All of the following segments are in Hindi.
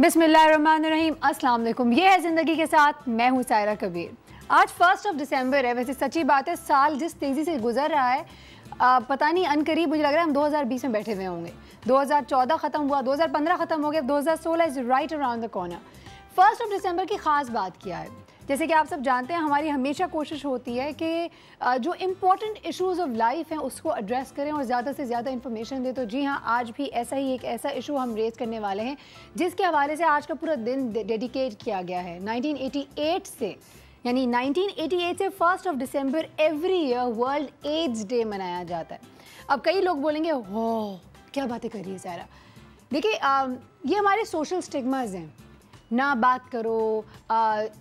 बिस्मिल्लाहिर्रहमानिर्रहीम, अस्सलाम वालेकुम। ये है ज़िंदगी के साथ, मैं हूँ सायरा कबीर। आज 1 दिसंबर है। वैसे सच्ची बात है, साल जिस तेज़ी से गुजर रहा है, पता नहीं अनकरीब मुझे लग रहा है हम 2020 में बैठे हुए होंगे। 2014 ख़त्म हुआ, 2015 ख़त्म हो गया, 2016 is right around the corner. 1 दिसंबर की ख़ास बात क्या है? जैसे कि आप सब जानते हैं, हमारी हमेशा कोशिश होती है कि जो इम्पॉर्टेंट इश्यूज़ ऑफ लाइफ हैं उसको एड्रेस करें और ज़्यादा से ज़्यादा इन्फॉर्मेशन दें। तो जी हाँ, आज भी एक ऐसा इशू हम रेज़ करने वाले हैं जिसके हवाले से आज का पूरा दिन डेडिकेट किया गया है। 1988 से, यानी 1988 से 1 दिसंबर every year world AIDS day मनाया जाता है। अब कई लोग बोलेंगे, हो क्या बातें कर रही है सारा। देखिए, ये हमारे सोशल स्टिग्मास हैं। ना बात करो,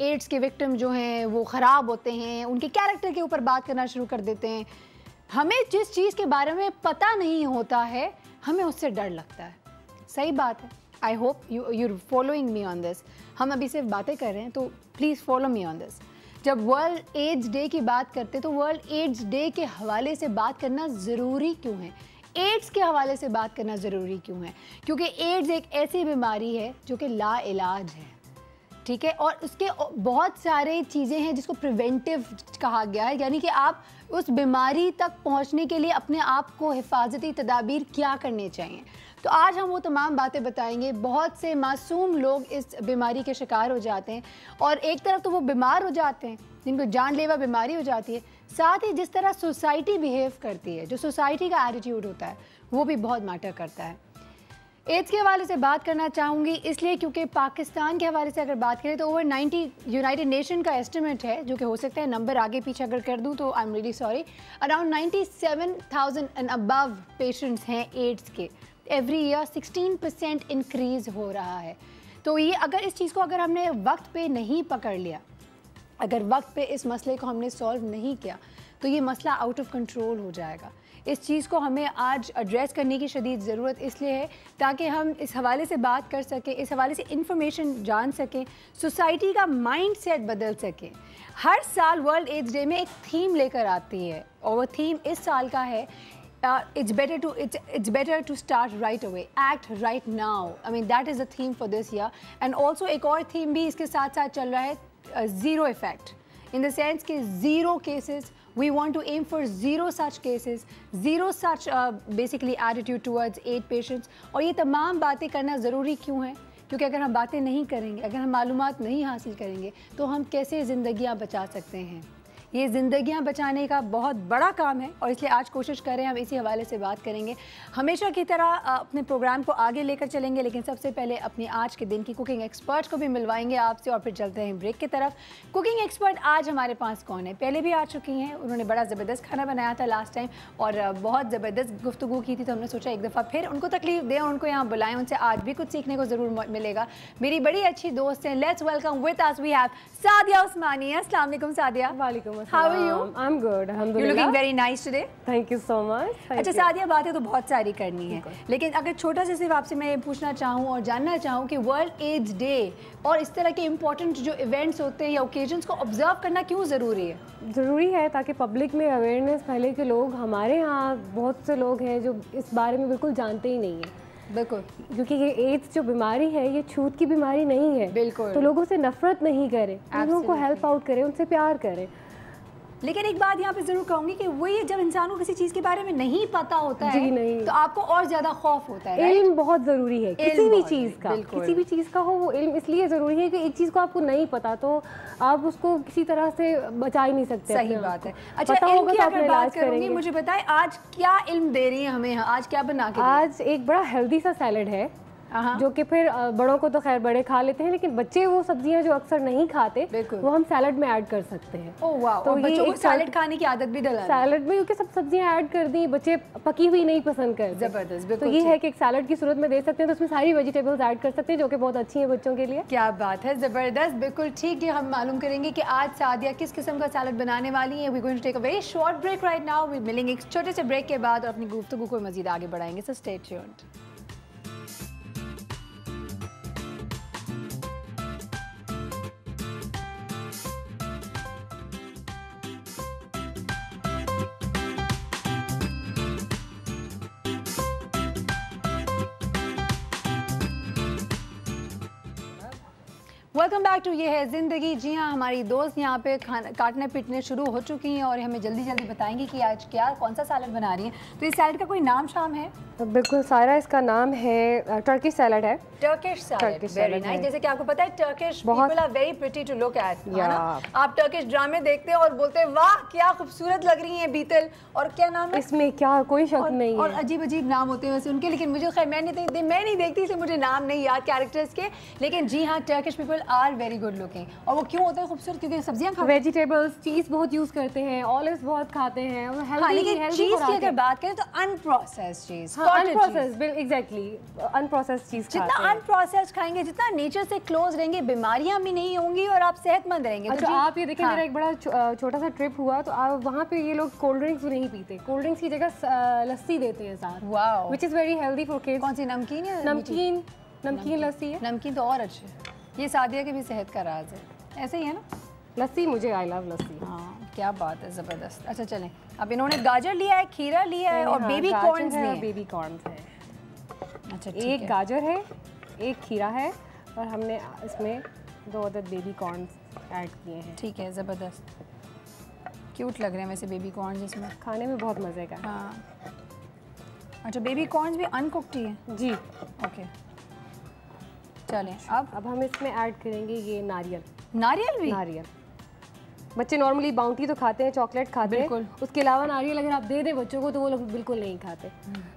एड्स के विक्टिम जो हैं वो ख़राब होते हैं, उनके कैरेक्टर के ऊपर बात करना शुरू कर देते हैं। हमें जिस चीज़ के बारे में पता नहीं होता है, हमें उससे डर लगता है। सही बात है। I hope you're following me on this. हम अभी सिर्फ बातें कर रहे हैं, तो please follow me on this. जब वर्ल्ड एड्स डे की बात करते हैं तो वर्ल्ड एड्स डे के हवाले से बात करना ज़रूरी क्यों है? एड्स के हवाले से बात करना ज़रूरी क्यों है? क्योंकि एड्स एक ऐसी बीमारी है जो कि लाइलाज है, ठीक है, और उसके बहुत सारे चीज़ें हैं जिसको प्रिवेंटिव कहा गया है, यानी कि आप उस बीमारी तक पहुंचने के लिए अपने आप को हिफाजती तदाबीर क्या करने चाहिए। तो आज हम वो तमाम बातें बताएंगे। बहुत से मासूम लोग इस बीमारी के शिकार हो जाते हैं, और एक तरफ तो वो बीमार हो जाते हैं जिनको जानलेवा बीमारी हो जाती है, साथ ही जिस तरह सोसाइटी बिहेव करती है, जो सोसाइटी का एटीट्यूड होता है, वो भी बहुत मैटर करता है। एड्स के हवाले से बात करना चाहूँगी इसलिए क्योंकि पाकिस्तान के हवाले से अगर बात करें तो ओवर 90 यूनाइटेड नेशन का एस्टिमेट है, जो कि हो सकता है नंबर आगे पीछे अगर कर दूँ तो I am really sorry, around 97,000 and above patients हैं एड्स के। एवरी ईयर 16% इंक्रीज़ हो रहा है। तो ये अगर इस चीज़ को अगर हमने वक्त पे नहीं पकड़ लिया, अगर वक्त पे इस मसले को हमने सॉल्व नहीं किया, तो ये मसला आउट ऑफ कंट्रोल हो जाएगा। इस चीज़ को हमें आज एड्रेस करने की शदीद ज़रूरत इसलिए है ताकि हम इस हवाले से बात कर सकें, इस हवाले से इंफॉर्मेशन जान सकें, सोसाइटी का माइंड सेट बदल सकें। हर साल वर्ल्ड एड्स डे में एक थीम लेकर आती है, और वो थीम इस साल का है it's better to start right away, act right now. I mean that is the theme for this year. And also एक और थीम भी इसके साथ साथ चल रहा है, zero effect, in the sense कि zero cases, we want to aim for zero such cases, zero such basically attitude towards AIDS patients. और ये तमाम बातें करना ज़रूरी क्यों है? क्योंकि अगर हम बातें नहीं करेंगे, अगर हम मालूमात नहीं हासिल करेंगे, तो हम कैसे ज़िंदगियाँ बचा सकते हैं? ये ज़िंदगियां बचाने का बहुत बड़ा काम है, और इसलिए आज कोशिश करें हम इसी हवाले से बात करेंगे। हमेशा की तरह अपने प्रोग्राम को आगे लेकर चलेंगे, लेकिन सबसे पहले अपनी आज के दिन की कुकिंग एक्सपर्ट को भी मिलवाएंगे आपसे, और फिर चलते हैं ब्रेक की तरफ। कुकिंग एक्सपर्ट आज हमारे पास कौन है? पहले भी आ चुकी हैं, उन्होंने बड़ा ज़बरदस्त खाना बनाया था लास्ट टाइम, और बहुत ज़बरदस्त गुफ्तगू की थी, तो हमने सोचा एक दफ़ा फिर उनको तकलीफ दें और उनको यहाँ बुलाएं, उनसे आज भी कुछ सीखने को ज़रूर मिलेगा। मेरी बड़ी अच्छी दोस्त हैं, let's welcome with us we have Sadia Usmani. अस्सलाम वालेकुम सादिया। वालेकुम अस्सलाम। How are you? I'm good, alhamdulillah. You're looking very nice today. Thank you so much. अच्छा सादिया, बातें तो बहुत सारी करनी है, लेकिन अगर छोटा सा सिर्फ आपसे मैं ये पूछना चाहूँ और जानना चाहूँ कि वर्ल्ड एड्स डे और इस तरह के इम्पोर्टेंट जो इवेंट्स होते हैं या ओकेजन्स को ऑब्जर्व करना क्यों ज़रूरी है? ज़रूरी है ताकि पब्लिक में अवेयरनेस फैले कि लोग, हमारे यहाँ बहुत से लोग हैं जो इस बारे में बिल्कुल जानते ही नहीं हैं। बिल्कुल, क्योंकि ये एड्स जो बीमारी है ये छूत की बीमारी नहीं है। बिल्कुल। तो लोगों से नफरत नहीं करें, लोगों को हेल्प आउट करें, उनसे प्यार करें। लेकिन एक बात यहाँ पे ज़रूर कहूँगी कि वही जब इंसान को किसी चीज़ के बारे में नहीं पता होता है, जी नहीं, तो आपको और ज़्यादा खौफ होता है। इल्म बहुत ज़रूरी है किसी भी चीज़ का, किसी भी चीज़ का हो वो इल्म इसलिए ज़रूरी है कि एक चीज़ को आपको नहीं पता तो आप उसको किसी तरह से बचा ही नहीं सकते। सही बात है। अच्छा, इल्म की अगर बात करूँगी, मुझे बताएं आज क्या इल्म दे रही है हमें, आज क्या बना के? आज एक बड़ा हेल्दी सा सैलड है, जो कि फिर बड़ों को तो खैर बड़े खा लेते हैं, लेकिन बच्चे वो सब्जियां जो अक्सर नहीं खाते वो हम सैलड में ऐड कर सकते हैं। ओह वाह, तो बच्चों को सैलड खाने की आदत भी डला सैलड में, क्योंकि सब सब्जियां ऐड कर दी, बच्चे पकी हुई नहीं पसंद करते। जबरदस्त। तो ये है कि एक सैलड की सूरत में दे सकते हैं, तो उसमें सारी वेजिटेबल्स ऐड कर सकते हैं जो कि बहुत अच्छी है बच्चों के लिए। क्या बात है, ज़बरदस्त, बिल्कुल ठीक है। हम मालूम करेंगे कि आज सादिया किस किस्म का सैलड बनाने वाली है। We going to take a very short break right now. We मिलेंगे एक छोटे से ब्रेक के बाद और अपनी गुफ्तगू को मज़ीद आगे बढ़ाएंगे, so stay tuned. Welcome back to ये है ज़िंदगी। जी हाँ, हमारी दोस्त यहाँ पे खाना काटने पीटने शुरू हो चुकी हैं और हमें जल्दी जल्दी बताएंगी कि आज क्या कौन सा सैलड बना रही हैं। तो इस सैलड का कोई नाम शाम है? बिल्कुल सारा, इसका नाम है टर्किश सैलड है। Turkish salad, very nice. जैसे कि आपको पता है Turkish people are very pretty to look at, है ना? आप टर्किश ड्रामे देखते हैं और बोलते हैं वाह क्या खूबसूरत लग रही हैं बीतल, और क्या नाम है इसमें, क्या कोई शक नहीं है। और अजीब अजीब नाम होते हैं वैसे उनके, लेकिन मुझे खैर मैं नहीं देखती इसलिए मुझे नाम नहीं याद कैरेक्टर्स के। लेकिन जी हाँ, Turkish people are very good looking. और वो क्यों होते हैं खूबसूरत? क्योंकि सब्जियां खाते हैं, वेजिटेबल्स, चीज़ बहुत यूज़ करते हैं, ऑलिव्स बहुत खाते हैं और हेल्दी। लेकिन चीज़ की अगर बात करें तो अनप्रोसेस्ड चीज़, अनप्रोसेस्ड, एग्जैक्टली अनप्रोसेस्ड चीज़। जितना अनप्रोसेस्ड खाएंगे, जितना नेचर से क्लोज रहेंगे, बीमारियां भी नहीं होंगी और आप सेहतमंद रहेंगे। अच्छा, तो आप ये देखिए, मेरा एक बड़ा छोटा सा ट्रिप हुआ तो वहाँ पे ये लोग कोल्ड ड्रिंक्स भी नहीं पीते, कोल्ड ड्रिंक्स की जगह लस्सी देते हैं साथ, wow, which is very healthy for kids. कौन सी? नमकीन है? नमकीन लस्सी है। नमकीन तो और अच्छी है, ये सादिया की भी सेहत का राज है। ऐसे ही है ना लस्सी, मुझे आई लव लस्सी। हाँ, क्या बात है, ज़बरदस्त। अच्छा चलें, अब इन्होंने गाजर लिया है, खीरा लिया है और बेबी कॉर्न्स लिए हैं। बेबी कॉर्न्स है। अच्छा, एक गाजर है, एक खीरा है और हमने इसमें 2 अदद बेबी कॉर्न्स ऐड किए हैं। ठीक है, ज़बरदस्त, क्यूट लग रहे हैं वैसे बेबी कॉर्न्स इसमें, खाने में बहुत मज़े का। हाँ। अच्छा, बेबी कॉर्न्स भी अनकुक्ड ही है? जी, ओके। चलें, अब हम इसमें ऐड करेंगे ये नारियल। नारियल भी? नारियल, बच्चे नॉर्मली बाउंटी तो खाते हैं, चॉकलेट खाते हैं, उसके अलावा नारियल अगर आप दे दें बच्चों को तो वो लोग बिल्कुल नहीं खाते।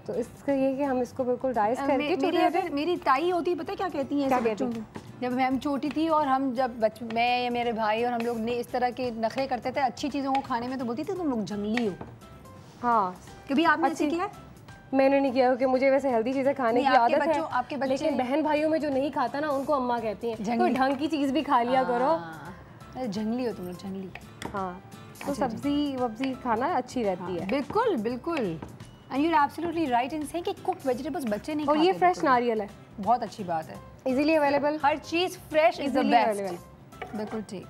तो इसका ये कि हम इसको बिल्कुल डाइस करके, मेरी ताई होती, पता क्या कहती हैं बच्चों को? जब मैं छोटी थी और हम जब मैं या मेरे भाई और हम लोग ने इस तरह के नखरे करते थे अच्छी चीज़ों को खाने में, तो बोलती थी तुम लोग जंगली हो। हाँ, कभी आपने ऐसे किया? मैंने नहीं किया क्योंकि मुझे वैसे हेल्दी चीज़ें खाने की आदत है। आपके बच्चे, लेकिन बहन भाइयों में जो नहीं खाता ना, उनको अम्मा कहती हैं तो ढंग की चीज़ भी खा लिया करो। जंगली हो तुम लोग, जंगली। हाँ, तो सब्जी वब्जी खाना अच्छी रहती है। बिल्कुल बिल्कुल, and you are absolutely right in saying कि कुक्ड वेजिटेबल्स बच्चे नहीं खाते। और ये फ्रेश नारियल है, बहुत अच्छी बात है, easily available, her cheese fresh is the best. बिल्कुल ठीक,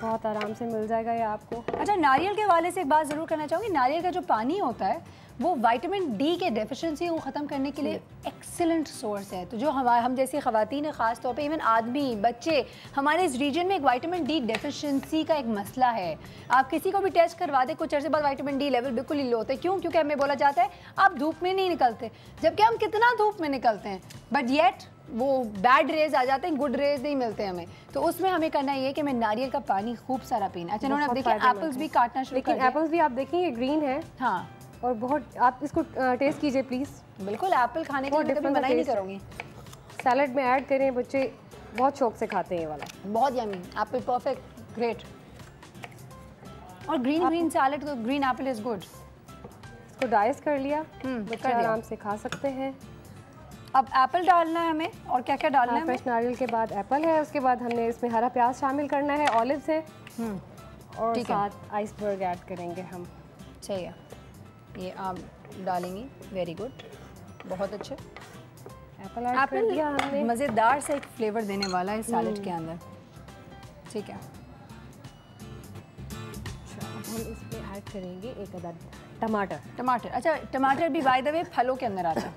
बहुत आराम से मिल जाएगा ये आपको। अच्छा, नारियल के हवाले से एक बात ज़रूर करना चाहूँगी, नारियल का जो पानी होता है वो विटामिन डी के डेफिशिएंसी को ख़त्म करने के लिए एक्सीलेंट सोर्स है। तो जो हम जैसी ख़वातीन है, ख़ास तौर पे इवन आदमी, बच्चे, हमारे इस रीजन में एक विटामिन डी डेफिशिएंसी का एक मसला है। आप किसी को भी टेस्ट करवा दें, कुछ अर्से बाद विटामिन डी लेवल बिल्कुल ही लो होते हैं। क्यों? क्योंकि हमें बोला जाता है आप धूप में नहीं निकलते, जबकि हम कितना धूप में निकलते हैं, बट येट वो बैड रेज आ जाते हैं, गुड रेज नहीं मिलते हमें। तो उसमें हमें करना ये कि हमें नारियल का पानी खूब सारा पीना। अच्छा, इन्होंने अब देखिए एप्पल्स भी काटना शुरू कर दिया। लेकिन एप्पल्स भी आप देखिए ये ग्रीन है। हाँ, और बहुत, आप इसको टेस्ट कीजिए प्लीज़। बिल्कुल, एप्पल खाने के लिए कभी मना ही नहीं करूँगी। सैलड में ऐड करें, बच्चे बहुत शौक से खाते हैं ये वाला, बहुत यमी। Apple perfect, great. और ग्रीन सैलड, तो ग्रीन एप्पल इज गुड। इसको डाइस कर लिया, बच्चे आराम से खा सकते हैं। अब एप्पल डालना है हमें, और क्या क्या डालना है? फ्रेश नारियल के बाद एप्पल है, उसके बाद हमने इसमें हरा प्याज शामिल करना है, ऑलिव्स है और साथ आइसबर्ग ऐड करेंगे हम। चाहिए, ये आप डालेंगी, वेरी गुड, बहुत अच्छे। एप्पल ऐड कर दिया हमने, मज़ेदार से एक फ्लेवर देने वाला है सैलड के अंदर। ठीक है, हम इसमें ऐड करेंगे 1 अदद टमाटर। अच्छा, टमाटर भी बाय द वे फलों के अंदर आता है।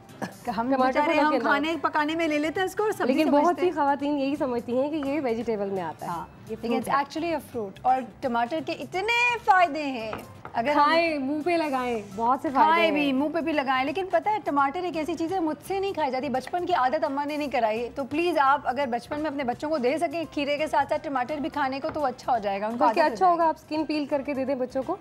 हम खाने पकाने में ले लेते हैं इसको और सब्जी, लेकिन बहुत सी खवातीन यही समझती हैं कि ये वेजिटेबल में आता है। हाँ, लेकिन इट्स एक्चुअली अ फ्रूट। और टमाटर के इतने फायदे हैं, अगर खाएं, मुंह पे लगाएं, बहुत से फायदे हैं। भी मुंह पे भी लगाएं। लेकिन पता है, टमाटर एक ऐसी चीज़ है मुझसे नहीं खाई जाती, बचपन की आदत अम्मा ने नहीं कराई। तो प्लीज़ आप अगर बचपन में अपने बच्चों को दे सकें खीरे के साथ साथ टमाटर भी खाने को, तो अच्छा हो जाएगा उनको। क्या अच्छा होगा, आप स्किन पील करके दे दें बच्चों को,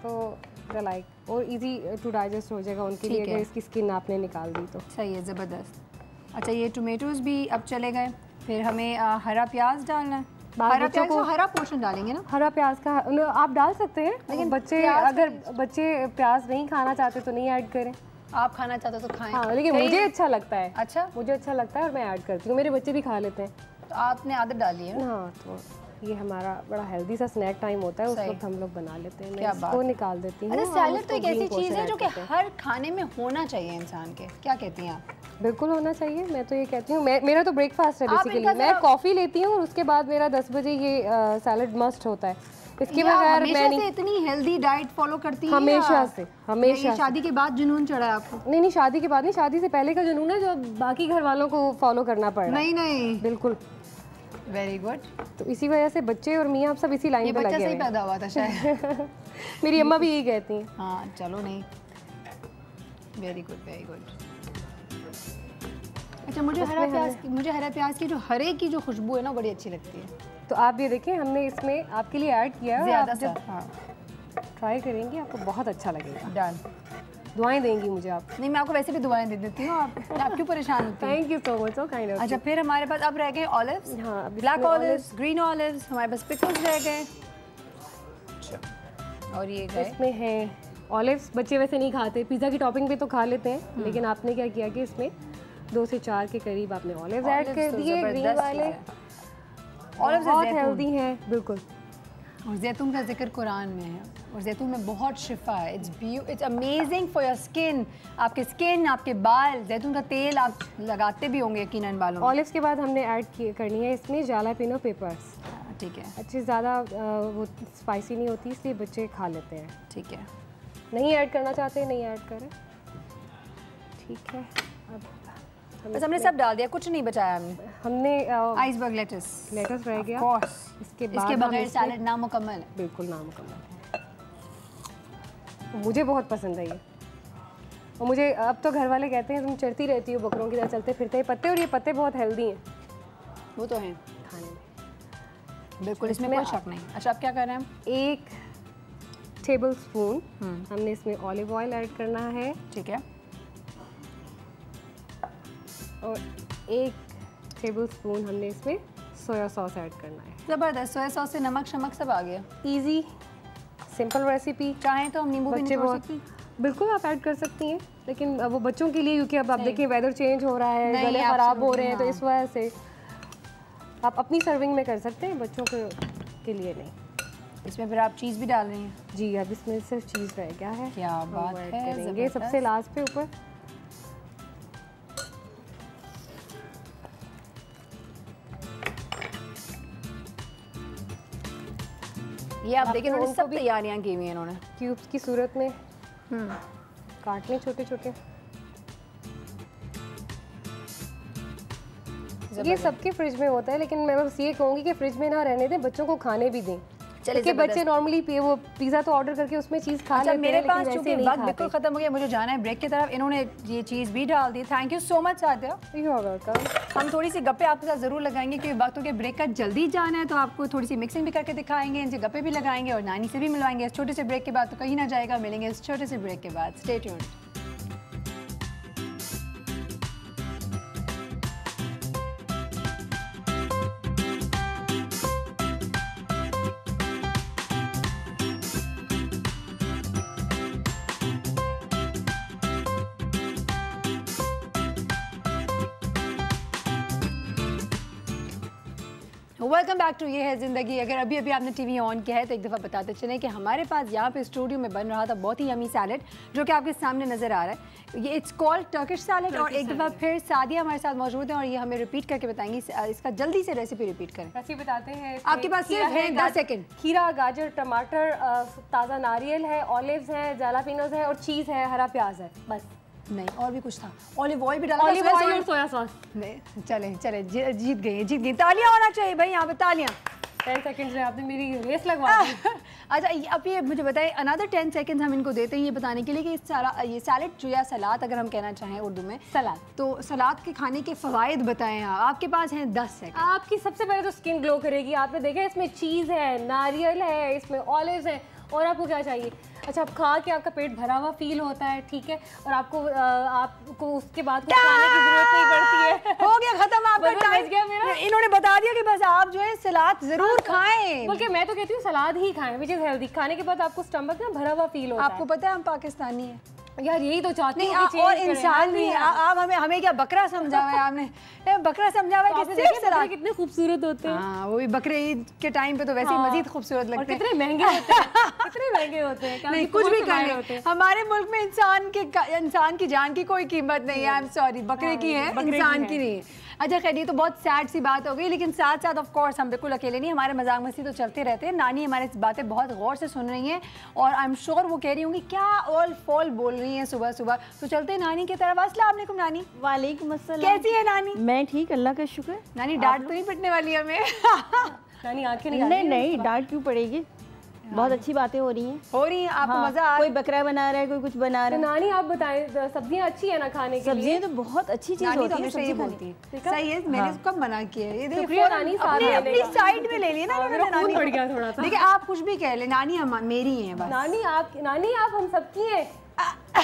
तो लाइक और इजी टू डाइजेस्ट हो जाएगा उनके लिए, अगर इसकी स्किन आपने निकाल दी तो। सही है, ज़बरदस्त। अच्छा, ये टोमेटोज भी अब चले गए, फिर हमें हरा प्याज डालना है। हरा प्याज को हरा पोर्शन डालेंगे ना? हरा प्याज का आप डाल सकते हैं, लेकिन बच्चे, अगर बच्चे प्याज नहीं खाना चाहते तो नहीं ऐड करें। आप खाना चाहते हो तो खाएं। हाँ, लेकिन मुझे अच्छा लगता है। अच्छा, मुझे अच्छा लगता है और मैं ऐड करती हूँ, मेरे बच्चे भी खा लेते हैं। तो आपने आदत डाली है? हाँ, तो ये हमारा बड़ा हेल्दी सा स्नैक टाइम होता है, उस वक्त हम लोग बना लेते हैं। मैं इसको निकाल देती हूँ। सैलड तो एक ऐसी चीज़ है जो कि हर खाने में होना चाहिए इंसान के, क्या कहती हैं आप? बिल्कुल होना चाहिए, मैं तो ये कहती हूँ। मेरा तो ब्रेकफास्ट है बेसिकली, मैं कॉफ़ी लेती हूँ और उसके बाद मेरा 10 बजे ये सैलड मस्ट होता है। इसके बगैर मैं नहीं। इतनी हेल्दी डाइट फॉलो करती हैं? हमेशा से, हमेशा। शादी के बाद जुनून चढ़ा है आपको? नहीं, शादी के बाद नहीं, शादी से पहले का जुनून है जो बाकी घर वालों को फॉलो करना पड़ रहा है। नहीं, बिल्कुल वेरी गुड। तो इसी वजह से बच्चे और मियाँ सब इसी लाइन पे लगे हैं। ये बच्चा सही पैदा हुआ था शायद। मेरी अम्मा भी यही कहती हैं। हाँ चलो नहीं, वेरी गुड वेरी गुड। अच्छा मुझे हरा प्याज की जो हरे की जो खुशबू है ना बड़ी अच्छी लगती है। तो आप ये देखें हमने इसमें आपके लिए ऐड किया है, ज़्यादा आप जब ट्राई करेंगी आपको बहुत अच्छा लगेगा। डन। दुआएं देंगी मुझे आप? नहीं मैं आपको वैसे भी दुआएं दे देती हूँ, आप क्यों परेशान होती हैं? Thank you so much, so kind of. अच्छा फिर हमारे पास अब रह गए ऑलिव्स। हाँ, ब्लैक ऑलिव्स, ग्रीन ऑलिव्स, हमारे पास पिकल्स रह गए। अच्छा और ये गए इसमें है ऑलिव्स। बच्चे वैसे नहीं खाते, पिज़्ज़ा की टॉपिंग पे तो खा लेते हैं, लेकिन आपने क्या किया कि इसमें 2 से 4 के करीब आपने ऑलिव्स ऐड कर दिए। ग्रीन वाले ऑलिव्स बहुत हेल्दी हैं बिल्कुल। और जैतून का जिक्र कुरान में है, और जैतून में बहुत शिफा है। It's amazing for your skin, आपके स्किन, आपके बाल। जैतून का तेल आप लगाते भी होंगे यकीनन बालों में। ऑलिव्स के बाद हमने ऐड करनी है इसमें जालापेनो पेपर्स। ठीक है। अच्छी ज़्यादा वो स्पाइसी नहीं होती, इसलिए बच्चे खा लेते हैं। ठीक है। नहीं ऐड करना चाहते नहीं ऐड करें, ठीक है। अब बस हमने सब डाल दिया, कुछ नहीं बचाया हमने। आइसबर्ग लेटस रह गया। इसके बगैर सैलेड नामुकम्मल है। बिल्कुल नामुकम्मल है। मुझे बहुत पसंद है ये, और मुझे अब तो घर वाले कहते हैं तुम चढ़ती रहती हो बकरों की तरह चलते फिरते हैं पत्ते, और ये पत्ते बहुत हेल्दी हैं। वो तो हैं खाने में, बिल्कुल इसमें कोई शक नहीं। अच्छा अब क्या कर रहे हैं हम? 1 टेबल स्पून हमने इसमें ऑलिव ऑयल ऐड करना है। ठीक है। और 1 टेबल स्पून हमने इसमें सोया सॉस ऐड करना है। ज़बरदस्त। सोया सॉस से नमक शमक सब आ गया। Easy simple recipe. चाहें तो हम नींबू भी निचोड़ सकती। बिल्कुल आप ऐड कर सकती हैं, लेकिन वो बच्चों के लिए, क्योंकि अब आप देखिए वेदर चेंज हो रहा है, गले ख़राब हो रहे हैं, तो इस वजह से आप अपनी सर्विंग में कर सकते हैं, बच्चों के लिए नहीं। इसमें फिर आप चीज़ भी डाल रही हैं? जी, अब इसमें सिर्फ चीज़ रह गया है। क्या बात है। ये सबसे लास्ट पे ऊपर। ये आप देखिए उन्होंने सब तैयारियां की हुई हैं इन्होंने। क्यूब्स की सूरत में काटने छोटे छोटे। ये सबके फ्रिज में होता है, लेकिन मैं बस ये कहूँगी कि फ्रिज में ना रहने दें, बच्चों को खाने भी दें। क्योंकि बच्चे नॉर्मली वो पिज़्जा तो ऑर्डर करके उसमें चीज़ खा लेते हैं। मेरे पास चूंकि वक्त बिल्कुल खत्म हो गया, मुझे जाना है ब्रेक की तरफ। इन्होंने ये चीज़ भी डाल दी। Thank you so much Sadia. You are welcome. हम थोड़ी सी गप्पे आपके साथ ज़रूर लगाएंगे, क्योंकि वक्त हो गया ब्रेक का, जल्दी जाना है, तो आपको थोड़ी सी मिक्सिंग भी करके दिखाएंगे, इनसे गप्पे भी लगाएंगे और नानी से भी मिलवाएंगे। इस छोटे से ब्रेक के बाद तो कहीं ना जाएगा, मिलेंगे इस छोटे से ब्रेक के बाद। Stay tuned. Welcome back to ये है ज़िंदगी। अगर अभी अभी आपने टीवी ऑन किया है तो एक दफ़ा बताते चलें कि हमारे पास यहाँ पे स्टूडियो में बन रहा था बहुत ही यमी सैलेड, जो कि आपके सामने नज़र आ रहा है। ये इट्स कॉल्ड टर्किश सैलेड। और एक दफ़ा फिर सादिया हमारे साथ मौजूद हैं और ये हमें रिपीट करके बताएंगी। इसका जल्दी से रेसिपी रिपीट करें। रेसिपी बताते हैं। आपके पास सिर्फ है 10 सेकेंड। खीरा, गाजर, टमाटर, ताज़ा नारियल है, ऑलिव्स हैं, जालापिनोज है और चीज़ है, हरा प्याज है, बस। नहीं और भी कुछ था, ऑलिव ऑयल भी डाला, ऑलिव ऑयल और सोया सॉस। नहीं चले जीत गई। तालियां होना चाहिए भाई यहाँ पे, तालियां। 10 सेकंड्स में आपने मेरी रेस लगवा दी। अच्छा अब ये मुझे बताइए, अनदर 10 सेकंड्स हम इनको देते हैं ये बताने के लिए कि ये सैलेड जो या सलाद अगर हम कहना चाहें उर्दू में सलाद, तो सलाद के खाने के फ़वाइद बताएं आप। आपके पास हैं 10 सेकंड। आपकी सबसे पहले तो स्किन ग्लो करेगी। आपने देखा इसमें चीज़ है, नारियल है, इसमें ऑलिव्स है, और आपको क्या चाहिए? अच्छा, आप खा के आपका पेट भरा हुआ फील होता है, ठीक है, और आपको उसके बाद कुछ खाने की जरूरत नहीं पड़ती है। हो गया खत्म आपका टाइम। गया मेरा। इन्होंने बता दिया कि बस आप जो है सलाद जरूर खाएं। बल्कि मैं तो कहती हूँ सलाद ही खाएं, विच इज हेल्दी। खाने के बाद आपको स्टमक ना भरा हुआ फील होता है। आपको पता है हम पाकिस्तानी हैं यार, यही तो चाहते हैं। और इंसान भी आप हमें क्या बकरा समझा हुआ है आपने? बकरा समझा हुआ है कि सिर्फ सलाद। कितने खूबसूरत होते हैं। हाँ, वो भी बकरे ईद के टाइम पे तो वैसे ही मजीद खूबसूरत लगते हैं। कितने महंगे होते हैं, कितने महंगे होते हैं। नहीं कुछ भी करने, हमारे मुल्क में इंसान की जान की कोई कीमत नहीं है। आई एम सॉरी, बकरे की है, इंसान की नहीं है। अच्छा खैर, ये तो बहुत सैड सी बात हो गई, लेकिन साथ साथ ऑफ कोर्स हम बिल्कुल अकेले नहीं, हमारे मजाक मस्ती तो चलते रहते हैं। नानी हमारी बातें बहुत गौर से सुन रही हैं और आई एम श्योर वो कह रही होंगी क्या ऑल फॉल बोल रही हैं सुबह सुबह। तो चलते हैं नानी की तरफ। अस्सलाम वालेकुम नानी। वालेकुम अस्सलाम। कैसी है नानी? मैं ठीक, अल्लाह का शुक्र। नानी डांट तो नहीं पिटने वाली हमें? नानी आंखें नहीं नहीं, डांट क्यों पड़ेगी, बहुत अच्छी बातें हो रही हैं। आपको मजा आ कोई बकरा बना रहा है, कोई कुछ बना रहा है। तो नानी आप बताएं, सब्जियां अच्छी है ना खाने के लिए? सब्जियां तो बहुत अच्छी चीज होती है, सही बोलती है। सही है, मैंने इसको मना किया है। ये शुक्रिया नानी, अपनी साइड में ले लिया ना नानी। बढ़ गया थोड़ा सा। देखिए आप कुछ भी कह ले, नानी मेरी है बस। नानी आप हम सबकी हैं।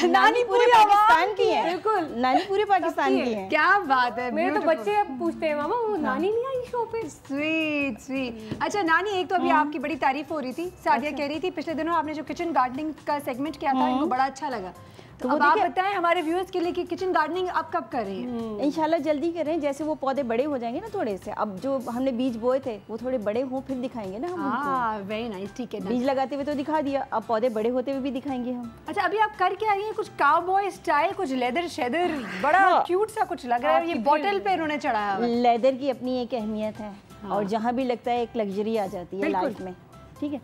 नानी पूरे पाकिस्तान की है। बिल्कुल, नानी पूरे पाकिस्तान की है। क्या बात है। मेरे तो बच्चे अब पूछते हैं मामा वो नानी नहीं आई शो पे। Sweet sweet. अच्छा नानी, एक तो अभी आपकी बड़ी तारीफ हो रही थी, सादिया कह रही थी पिछले दिनों आपने जो किचन गार्डनिंग का सेगमेंट किया था, इनको बड़ा अच्छा लगा। तो अब आप बताएं हमारे व्यूअर्स के लिए कि किचन गार्डनिंग आप कब कर रही हैं? इंशाल्लाह जल्दी करें, जैसे वो पौधे बड़े हो जाएंगे ना थोड़े से, अब जो हमने बीज बोए थे वो थोड़े बड़े हों फिर दिखाएंगे ना हम उनको। वेरी नाइस, ठीक है। बीज लगाते हुए तो दिखा दिया, अब पौधे बड़े होते हुए भी दिखाएंगे हम। अच्छा अभी आप कर क्या रही हैं? कुछ काउबॉय स्टाइल, कुछ लेदर शेदर, बड़ा क्यूट सा कुछ लग रहा है। ये बॉटल पे उन्होंने चढ़ाया हुआ है। लेदर की अपनी एक अहमियत है और जहाँ भी लगता है एक लग्जरी आ जाती है लाइफ में, ठीक है।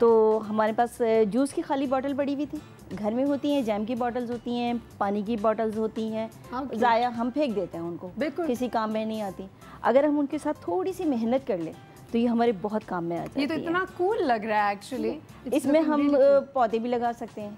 तो हमारे पास जूस की खाली बोतल पड़ी हुई थी, घर में होती हैं, जैम की बॉटल्स होती हैं, पानी की बॉटल्स होती हैं, ज़ाया हम फेंक देते हैं उनको, किसी काम में नहीं आती। अगर हम उनके साथ थोड़ी सी मेहनत कर ले तो ये हमारे बहुत काम में आ जाती है। ये तो इतना कूल लग रहा है एक्चुअली। इसमें हम पौधे भी लगा सकते हैं,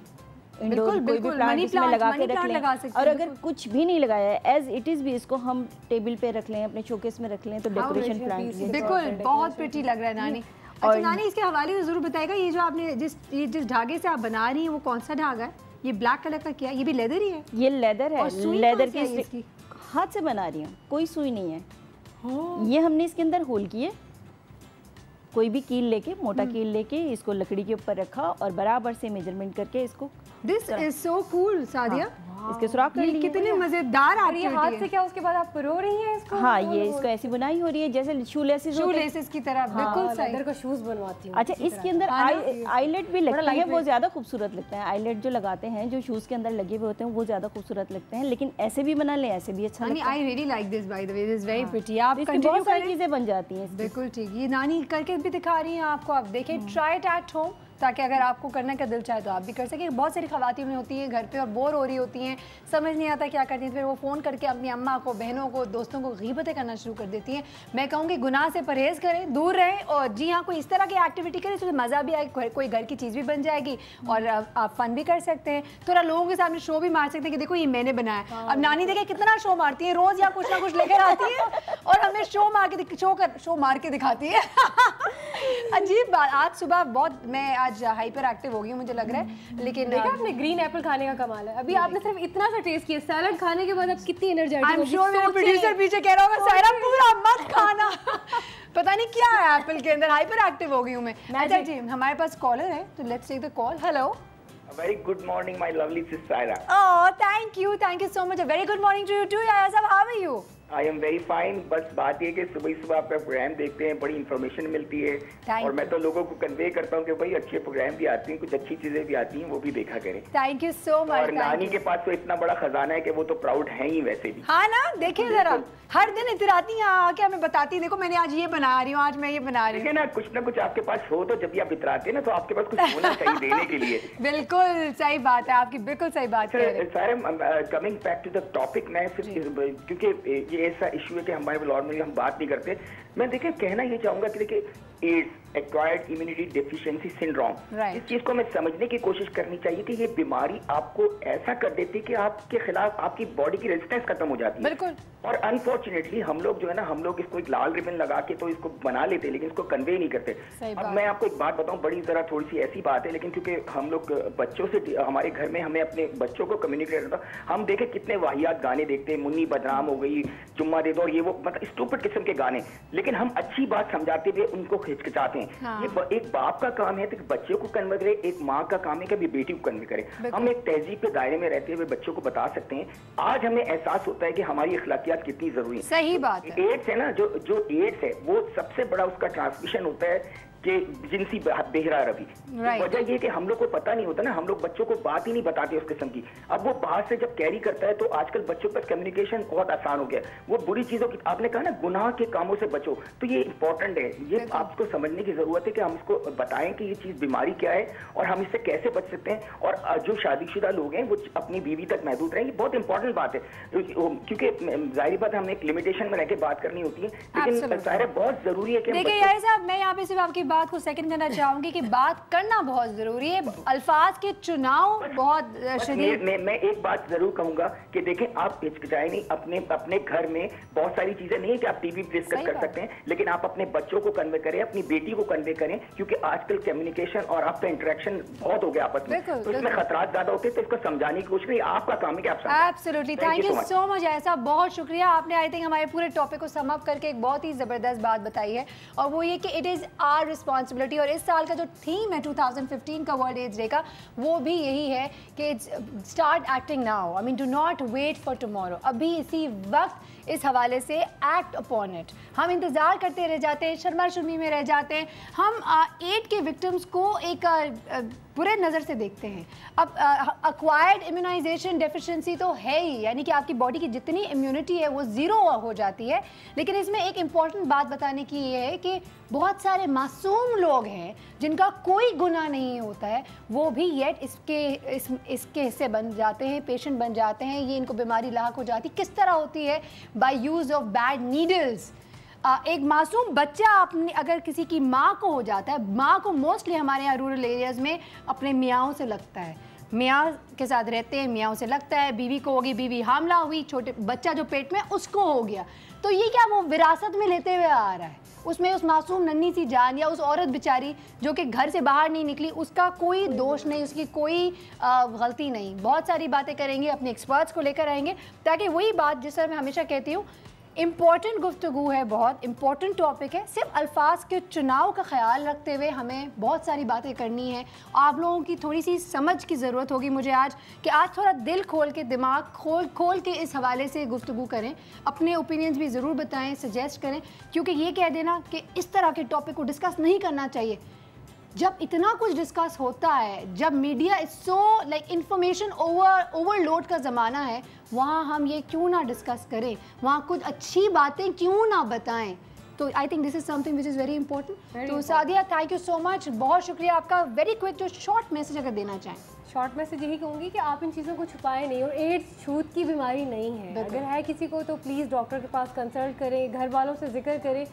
इंडोर कोई भी प्लांट इसमें लगा के रख लें। और अगर कुछ भी नहीं लगाया है एज इट इज भी, इसको हम टेबल पे रख लें, अपने शोकेस में रख लें, तो डेकोरेशन प्लांट। बिल्कुल बहुत प्रिटी लग रहा है नानी। अच्छा नानी, इसके हवाले से जरूर बताएगा, ये जो आपने जिस धागे से आप बना रही हैं वो कौन सा धागा है? ये ब्लैक कलर का क्या है? ये भी लेदर ही है? ये लेदर है, लेदर की हाथ से बना रही हूँ, कोई सुई नहीं है। ये हमने इसके अंदर होल किए, कोई भी कील लेके, मोटा कील लेके इसको लकड़ी के ऊपर रखा और बराबर से मेजरमेंट करके इसको। This is so cool Sadia. इसके सुराख कर लिए। कितने मजेदार आ रही है। हाथ से क्या उसके बाद आप रो रही हैं इसको? हाँ, ये इसको ऐसी बुनाई हो रही है जैसे शू लेसेस की तरह। बिल्कुल सही। लेदर का शूज बनवाती हूँ। अच्छा, इसके अंदर आईलेट भी लगता है, वो ज्यादा खूबसूरत लगता है। आईलेट जो लगाते हैं, जो शूज के अंदर लगे हुए होते हैं, वो ज्यादा खूबसूरत लगते हैं, लेकिन ऐसे भी बना ले, ऐसे भी अच्छा लगता है। I really like this by the way, this very pretty. आप बहुत सारी चीजें बन जाती हैं। बिल्कुल ठीक। ये नानी करके भी दिखा रही हैं आपको, आप देखें, ट्राई इट एट होम, ताकि अगर आपको करने का दिल चाहे तो आप भी कर सकें। बहुत सारी ख़वातीन होती हैं घर पे और बोर हो रही होती हैं, समझ नहीं आता क्या करती हैं, फिर वो फ़ोन करके अपनी अम्मा को, बहनों को, दोस्तों को गीबतें करना शुरू कर देती हैं। मैं कहूँगी गुनाह से परहेज़ करें, दूर रहें, और जी हाँ कोई इस तरह की एक्टिविटी करें जिसमें मज़ा भी आए, कोई घर की चीज़ भी बन जाएगी और आप फ़न भी कर सकते हैं। थोड़ा लोगों के सामने शो भी मार सकते हैं कि देखो ये मैंने बनाया। अब नानी देखे कितना शो मारती है, रोज़ या कुछ ना कुछ लेकर आती है और हमें शो मार के दिखाती है। अजीब बात। आज सुबह बहुत मैं आज हाइपर एक्टिव हो गई मुझे लग रहा है, लेकिन देखा आपने ग्रीन एप्पल खाने का कमाल है। अभी आपने सिर्फ इतना सा टेस्ट किया, सैलड खाने के बाद अब कितनी एनर्जेटिक आई एम श्योर मेरा प्रोड्यूसर पीछे कह रहा होगा सायरा पूरा मत खाना। पता नहीं क्या है एप्पल के अंदर, हाइपर एक्टिव हो गई हूं मैं। अच्छा जी, हमारे पास कॉलर है तो let's take the call. Hello, very good morning my lovely sis Saira. Oh thank you so much. A very good morning to you too यार साहब, how are you? I am very fine. बस बात ये कि सुबह आपका प्रोग्राम देखते हैं, बड़ी इन्फॉर्मेशन मिलती है और मैं तो लोगों को कन्वे करता हूँ कि भाई अच्छे प्रोग्राम भी आती हैं, कुछ अच्छी चीजें भी आती हैं, वो भी देखा करें। Thank you so much. और नानी के पास तो इतना बड़ा खजाना है कि वो तो प्राउड है ही वैसे भी। हाँ ना, देखिए जरा हर दिन इतराती हैं आके हमें बताती है, देखो मैंने आज ये बना रही हूँ, आज मैं ये बना रही हूँ। ना कुछ आपके पास हो तो जब भी आप इतराते हैं ना तो आपके पास कुछ होना चाहिए देने के लिए। बिल्कुल सही बात है आपकी, बिल्कुल सही बात है। Coming back to the topic, मैं क्योंकि ये ऐसा इशू है कि हमारे ब्लॉग में हम बात नहीं करते, मैं देखिए कहना ये चाहूंगा कि देखिए AIDS, acquired immunity deficiency syndrome, इस चीज को हमें समझने की कोशिश करनी चाहिए कि ये बीमारी आपको ऐसा कर देती है कि आपके खिलाफ आपकी बॉडी की रेजिस्टेंस खत्म हो जाती है। बिल्कुल। और अनफॉर्चुनेटली हम लोग जो है ना, हम लोग इसको एक लाल रिबन लगा के तो इसको बना लेते हैं, लेकिन इसको कन्वे नहीं करते। अब मैं आपको एक बात बताऊं, बड़ी जरा थोड़ी सी ऐसी बात है, लेकिन क्योंकि हम लोग बच्चों से, हमारे घर में हमें अपने बच्चों को कम्युनिकेट करना, हम देखे कितने वाहियात गाने देखते हैं, मुन्नी बदनाम हो गई, चुम्मा दे दो, और ये वो मतलब स्टूपिड किस्म के गाने, लेकिन हम अच्छी बात समझाते हुए उनको हिचकिचाते हैं। हाँ। ये एक बाप का काम है कि बच्चे को कन्वे करे, एक माँ का काम है कि बेटी को कन्वे करे। हम एक तहजीब के दायरे में रहते हुए बच्चों को बता सकते हैं। आज हमें एहसास होता है कि हमारी अखलाकियात कितनी जरूरी है। सही बात है। एड्स है ना, जो एड्स है वो सबसे बड़ा उसका ट्रांसमिशन होता है कि जिनसी बेहरा रवि। वजह ये कि हम लोग को पता नहीं होता ना, हम लोग बच्चों को बात ही नहीं बताते उस किस्म की। अब वो बाहर से जब कैरी करता है तो आजकल बच्चों पर कम्युनिकेशन बहुत आसान हो गया। वो बुरी चीजों की, आपने कहा ना गुनाह के कामों से बचो, तो ये इंपॉर्टेंट है, ये आपको समझने की जरूरत है कि हम इसको बताएं कि ये चीज बीमारी क्या है और हम इससे कैसे बच सकते हैं। और जो शादीशुदा लोग हैं वो अपनी बीवी तक महदूद रहें, ये बहुत इंपॉर्टेंट बात है, क्योंकि जाहिर बात है हमने एक लिमिटेशन में रहकर बात करनी होती है, लेकिन जाहिर है बहुत जरूरी है कि देखिए यार साहब, मैं यहाँ पे सिर्फ आपकी बात को सेकंड करना चाहूंगी कि बात करना बहुत जरूरी है, अल्फाज के चुनाव बहुत शदीद। मैं एक बात जरूर कहूंगा कि देखें, आप हिचकिचाए नहीं, अपने घर में बहुत सारी चीजें नहीं है कि आप टीवी पे डिस्कस कर सकते हैं, लेकिन आप अपने बच्चों को कन्वे करें, अपनी बेटी को कन्वे करें, क्योंकि आजकल कम्युनिकेशन और आपका इंटरेक्शन बहुत हो गया आपस में, तो इसमें खतरात ज्यादा होते हैं, तो इसको समझाने की कोशिश करिए। आपका काम है कि आप absolutely, thank you so much ऐसा, बहुत शुक्रिया। आपने आई थिंक हमारे पूरे टॉपिक को सम अप करके एक बहुत ही जबरदस्त बात बताई है, और वो ये कि इट इज आवर रिस्पॉन्सिबिलिटी। और इस साल का जो थीम है 2015 का वर्ल्ड एड्स डे का, वो भी यही है कि start acting now, I mean do not wait for tomorrow, अभी इसी वक्त इस हवाले से एक्ट अपॉन इट। हम इंतज़ार करते रह जाते हैं, शर्मा शुर्मी में रह जाते हैं, हम एड के विक्टिम्स को एक बुरे नज़र से देखते हैं। अब एक्वायर्ड इम्यूनाइजेशन डेफिशिएंसी तो है ही, यानी कि आपकी बॉडी की जितनी इम्यूनिटी है वो ज़ीरो हो जाती है, लेकिन इसमें एक इम्पॉर्टेंट बात बताने की ये है कि बहुत सारे मासूम लोग हैं जिनका कोई गुनाह नहीं होता है, वो भी येट इसके हिस्से बन जाते हैं, पेशेंट बन जाते हैं, ये इनको बीमारी लाक हो जाती। किस तरह होती है? By use of bad needles. एक मासूम बच्चा अपनी अगर किसी की माँ को हो जाता है, माँ को मोस्टली हमारे यहाँ रूरल एरियाज़ में अपने मियाँओं से लगता है, मियाँ के साथ रहते हैं, मियाँओं से लगता है, बीवी को होगी, बीवी हामला हुई, छोटे बच्चा जो पेट में उसको हो गया, तो ये क्या वो विरासत में लेते हुए आ रहा है। उसमें उस मासूम नन्ही सी जान या उस औरत बेचारी जो कि घर से बाहर नहीं निकली, उसका कोई दोष नहीं, उसकी कोई गलती नहीं। बहुत सारी बातें करेंगे, अपने एक्सपर्ट्स को लेकर आएंगे, ताकि वही बात जिस तरह मैं हमेशा कहती हूँ, इम्पॉर्टेंट गुफ्तगू है, बहुत इम्पॉर्टेंट टॉपिक है, सिर्फ अल्फाज के चुनाव का ख्याल रखते हुए हमें बहुत सारी बातें करनी है। आप लोगों की थोड़ी सी समझ की ज़रूरत होगी मुझे आज, कि आज थोड़ा दिल खोल के, दिमाग खोल के इस हवाले से गुफ्तगू करें, अपने ओपिनियंस भी ज़रूर बताएं, सजेस्ट करें, क्योंकि ये कह देना कि इस तरह के टॉपिक को डिस्कस नहीं करना चाहिए, जब इतना कुछ डिस्कस होता है, जब media is so like information overload का ज़माना है, वहाँ हम ये क्यों ना डिस्कस करें, वहाँ कुछ अच्छी बातें क्यों ना बताएं। तो I think this is something which is very important. तो Sadia, thank you so much, बहुत शुक्रिया आपका। वेरी क्विक जो शॉर्ट मैसेज अगर देना चाहें। शॉर्ट मैसेज यही कहूँगी कि आप इन चीज़ों को छुपाएं नहीं, और एड्स छूत की बीमारी नहीं है, अगर है किसी को तो प्लीज़ डॉक्टर के पास कंसल्ट करें, घर वालों से जिक्र करें,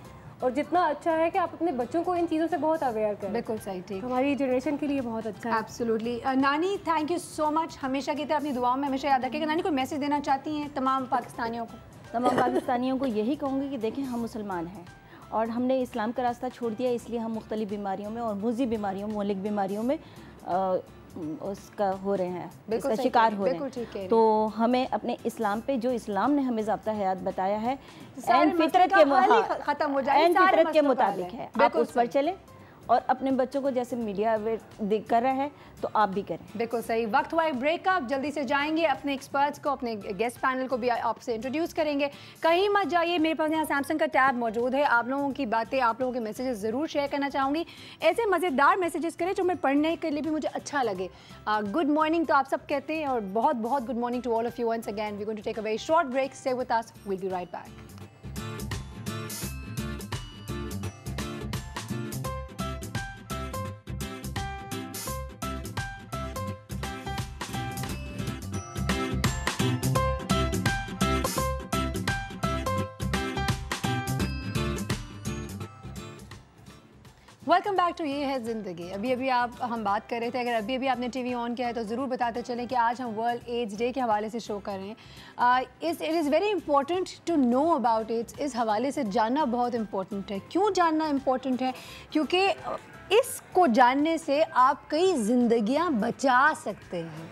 और जितना अच्छा है कि आप अपने बच्चों को इन चीज़ों से बहुत अवेयर करें। बिल्कुल सही, ठीक, हमारी जनरेशन के लिए बहुत अच्छा है। एब्सोल्युटली। नानी, थैंक यू सो मच, हमेशा की तरह अपनी दुआओं में हमेशा याद रखिएगा। नानी, कोई मैसेज देना चाहती हैं तमाम पाकिस्तानियों को? तमाम पाकिस्तानियों को यही कहूँगी कि देखें, हम मुसलमान हैं और हमने इस्लाम का रास्ता छोड़ दिया, इसलिए हम मुख्तलिफ बीमारियों में और मुज़ी बीमारियों, मौलिक बीमारियों में उसका हो रहे हैं, इसका शिकार हो रहे हैं। तो हमें अपने इस्लाम पे, जो इस्लाम ने हमें ज़ाब्ता हयात बताया है, फितरत खत्म हो जाए, फितरत के मुताबिक है, आप उस पर चलें और अपने बच्चों को जैसे मीडिया कर रहा है तो आप भी करें। बिल्कुल सही। वक्त हुआ एक ब्रेक का, जल्दी से जाएंगे, अपने एक्सपर्ट्स को, अपने गेस्ट पैनल को भी आपसे इंट्रोड्यूस करेंगे। कहीं मत जाइए, मेरे पास यहाँ सैमसंग का टैब मौजूद है, आप लोगों की बातें, आप लोगों के मैसेजेस ज़रूर शेयर करना चाहूँगी। ऐसे मज़ेदार मैसेजेस करें जो मैं पढ़ने के लिए भी मुझे अच्छा लगे। गुड मॉर्निंग तो आप सब कहते हैं, और बहुत बहुत good morning to all of you once again. We going to take a very short break, stay with us, we will be right back. Welcome back to ये है ज़िंदगी। अभी हम बात कर रहे थे, अगर अभी आपने टीवी ऑन किया है तो ज़रूर बताते चलें कि आज हम वर्ल्ड एड्स डे के हवाले से शो कर रहे हैं। It is very important to know about AIDS. इस हवाले से जानना बहुत इंपॉर्टेंट है। क्यों जानना इंपॉर्टेंट है? क्योंकि इसको जानने से आप कई जिंदगियां बचा सकते हैं,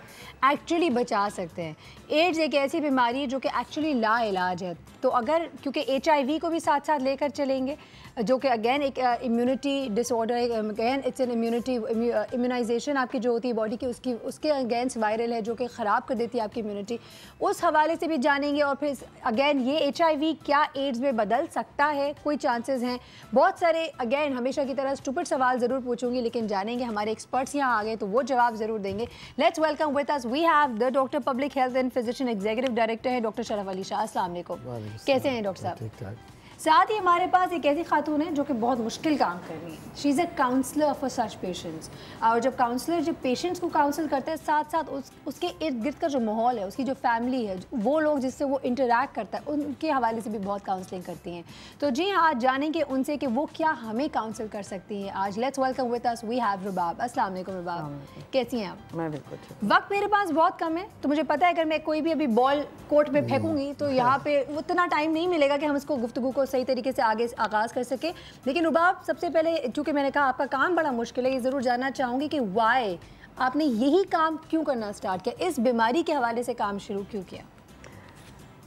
एक्चुअली बचा सकते हैं। एड्स एक ऐसी बीमारी है जो कि एक्चुअली ला इलाज है, तो अगर क्योंकि HIV को भी साथ साथ लेकर चलेंगे, जो कि अगेन एक इम्यूनिटी डिसऑर्डर है, अगेन इट्स एन इम्यूनाइजेशन आपकी जो होती है बॉडी की, उसके अगेंस्ट वायरल है जो कि ख़राब कर देती है आपकी इम्यूनिटी, उस हवाले से भी जानेंगे। और फिर अगेन ये HIV क्या एड्स में बदल सकता है, कोई चांसेस हैं, बहुत सारे अगेन हमेशा की तरह स्टूपिड सवाल ज़रूर पूछूंगी, लेकिन जानेंगे। हमारे एक्सपर्ट्स यहाँ आ गए तो वो जवाब ज़रूर देंगे। Let's welcome with us we have the doctor public health and physician executive director है डॉक्टर शरफ अली शाह। अस्सलाम वालेकुम, कैसे हैं डॉक्टर साहब? ठीक ठाक। साथ ही हमारे पास एक ऐसी खातून है जो कि बहुत मुश्किल काम कर रही है। She is a counsellor for such patients. और जब काउंसलर जब पेशेंट्स को काउंसल करते हैं, साथ साथ उसके इर्द गिर्द का जो माहौल है, उसकी जो फैमिली है, वो लोग जिससे वो इंटरेक्ट करता है, उनके हवाले से भी बहुत काउंसलिंग करती हैं। तो जी आज जानेंगे उनसे कि वो क्या हमें काउंसल कर सकती हैं। आज let's welcome with us we have Rubab. अस्सलाम वालेकुम रुबाब, कैसी हैं आप? मैं बिल्कुल ठीक। वक्त मेरे पास बहुत कम है, तो मुझे पता है अगर मैं कोई भी अभी बॉल कोर्ट में फेंकूंगी तो यहाँ पे उतना टाइम नहीं मिलेगा कि हम इसको गुफ्तगू को सही तरीके से आगे आगाज़ कर सके। लेकिन रुबाब, सबसे पहले चूँकि मैंने कहा आपका काम बड़ा मुश्किल है, ये ज़रूर जानना चाहूँगी कि वाई आपने यही काम क्यों करना स्टार्ट किया, इस बीमारी के हवाले से काम शुरू क्यों किया?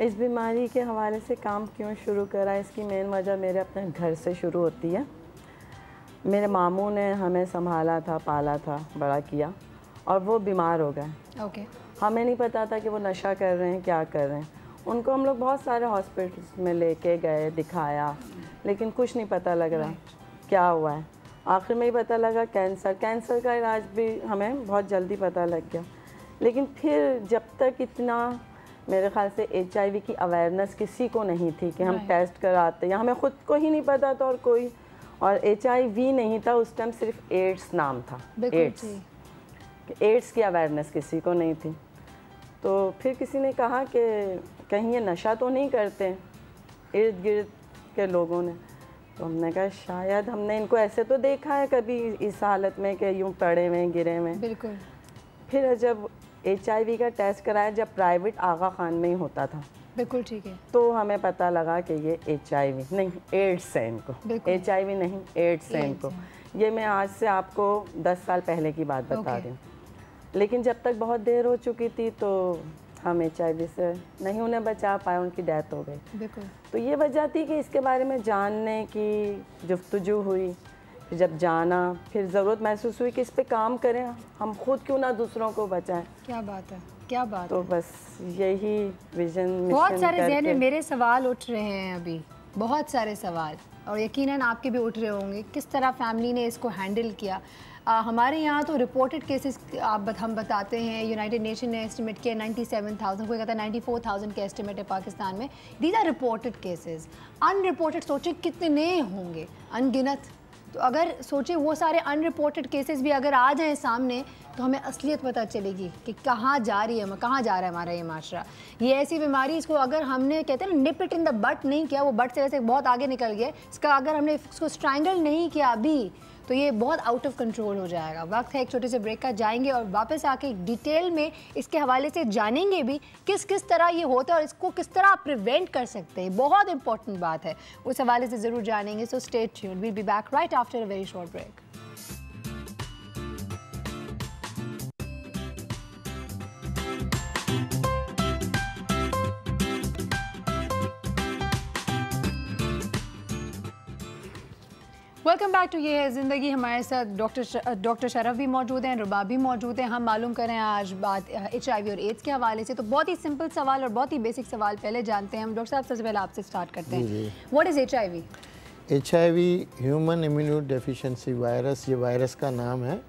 इस बीमारी के हवाले से काम क्यों शुरू करा, इसकी मेन वजह मेरे अपने घर से शुरू होती है। मेरे मामू ने हमें संभाला था, पाला था, बड़ा किया, और वो बीमार हो गए। ओके। हमें नहीं पता था कि वो नशा कर रहे हैं, क्या कर रहे हैं। उनको हम लोग बहुत सारे हॉस्पिटल्स में लेके गए, दिखाया, लेकिन कुछ नहीं पता लग रहा क्या हुआ है। आखिर में ही पता लगा कैंसर का इलाज भी हमें बहुत जल्दी पता लग गया। लेकिन फिर जब तक इतना मेरे ख्याल से HIV की अवेयरनेस किसी को नहीं थी कि हम टेस्ट कराते, या हमें ख़ुद को ही नहीं पता था, और HIV नहीं था उस टाइम, सिर्फ एड्स नाम था। एड्स की अवेयरनेस किसी को नहीं थी। तो फिर किसी ने कहा कि कहीं ये नशा तो नहीं करते इर्द गिर्द के लोगों ने। तो हमने कहा शायद हमने इनको ऐसे तो देखा है कभी इस हालत में कि यूँ पड़े हुए गिरे हुए। बिल्कुल। फिर जब HIV का टेस्ट कराया, जब प्राइवेट आगा खान में ही होता था, बिल्कुल ठीक है, तो हमें पता लगा कि ये HIV नहीं, एड्स है इनको। HIV नहीं, एड्स है इनको। ये मैं आज से आपको 10 साल पहले की बात बता रही हूँ। लेकिन जब तक बहुत देर हो चुकी थी तो हम HIV से नहीं उन्हें बचा पाए, उनकी डेथ हो गई। बिल्कुल। तो ये वजह थी कि इसके बारे में जानने की जुफ्तजू हुई। फिर जब जाना, फिर ज़रूरत महसूस हुई कि इस पे काम करें, हम खुद क्यों ना दूसरों को बचाएं। क्या बात है, क्या बात तो है। बस यही विजन, बहुत सारे ज़हन में मेरे सवाल उठ रहे हैं अभी, बहुत सारे सवाल, और यकीनन आपके भी उठ रहे होंगे। किस तरह फैमिली ने इसको हैंडल किया? हमारे यहाँ तो रिपोर्टेड केसेस हम बताते हैं, यूनाइटेड नेशन ने एस्टिमेट किया 97,000, कोई कहता है 94,000 के एस्टिमेट है पाकिस्तान में। These are reported cases. Unreported सोचे कितने होंगे, अनगिनत। तो अगर सोचे वो सारे अनरिपोर्टेड केसेस भी अगर आ जाएँ सामने, तो हमें असलियत पता चलेगी कि कहाँ जा रही है, कहाँ जा रहा है हमारा ये माशरा। ये ऐसी बीमारी, इसको अगर हमने कहते हैं ना निप इट इन द बट नहीं किया, वो बट से वैसे बहुत आगे निकल गया, इसका अगर हमने इसको स्ट्रैंगल नहीं किया अभी, तो ये बहुत आउट ऑफ कंट्रोल हो जाएगा। वक्त है एक छोटे से ब्रेक का, जाएंगे और वापस आके डिटेल में इसके हवाले से जानेंगे भी किस किस तरह ये होता है और इसको किस तरह आप प्रिवेंट कर सकते हैं। बहुत इंपॉर्टेंट बात है, उस हवाले से ज़रूर जानेंगे। So stay tuned, we'll be back right after a very short break. Welcome back to ये है ज़िंदगी। हमारे साथ डॉक्टर शरफ भी मौजूद हैं, रुबाब भी मौजूद हैं। हम मालूम करें आज बात HIV और एड्स के हवाले से। तो बहुत ही सिंपल सवाल और बहुत ही बेसिक सवाल पहले जानते हैं हम। डॉक्टर साहब सबसे पहले आपसे स्टार्ट करते हैं, what is HIV? HIV human immuno deficiency virus, ये वायरस का नाम है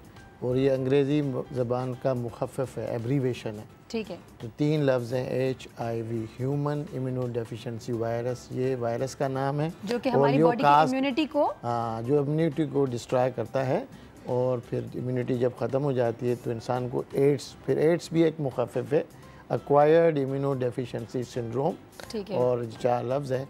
और ये अंग्रेज़ी ज़बान का मुखफ़फ़ है, एब्रीवेशन है। ठीक है। तो 3 लफ्ज़ हैं HIV, human immuno deficiency virus, ये वायरस का नाम है जो कि हमारी बॉडी की इम्यूनिटी को, हाँ, जो इम्यूनिटी को डिस्ट्रॉय करता है। और फिर इम्यूनिटी जब ख़त्म हो जाती है तो इंसान को एड्स, फिर एड्स भी एक मुखफ़फ़ है, एक्वायर्ड इम्यूनो डेफिशिएंसी सिंड्रोम। ठीक है। और 4 लफ्ज़ हैं,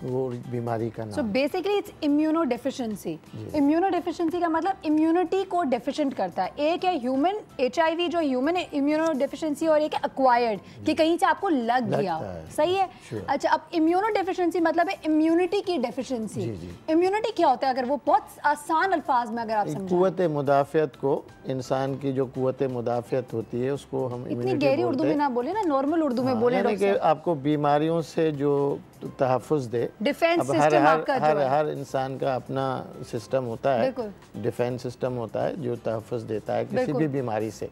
वो बीमारी का नाम। So basically it's immuno deficiency. Immuno deficiency का मतलब इम्यूनिटी को डेफिशिएंट करता है। एक है ह्यूमन HIV जो ह्यूमन इम्यूनो डेफिशिएंसी, और एक है एक्वायर्ड कि कहीं से आपको लग गया, सही है। अच्छा, अब इम्यूनो डेफिशिएंसी मतलब है इम्यूनिटी की डेफिशिएंसी। इम्यूनिटी क्या होता है, अगर वो बहुत आसान अल्फाज में अगर आप समझाएं? कुव्वत मुदाफ़ियत को, इंसान की जो कुव्वत मुदाफ़ियत होती है उसको हम इतनी गहरी उर्दू में ना बोले ना, नॉर्मल उर्दू में बोले। यानी कि आपको बीमारियों से जो तहफ़्फ़ुज़ दे। डिफेंस सिस्टम आपका जो है, हर इंसान का अपना सिस्टम होता है, डिफेंस सिस्टम होता है जो तहफ़्फ़ुज़ देता है किसी भी बीमारी से।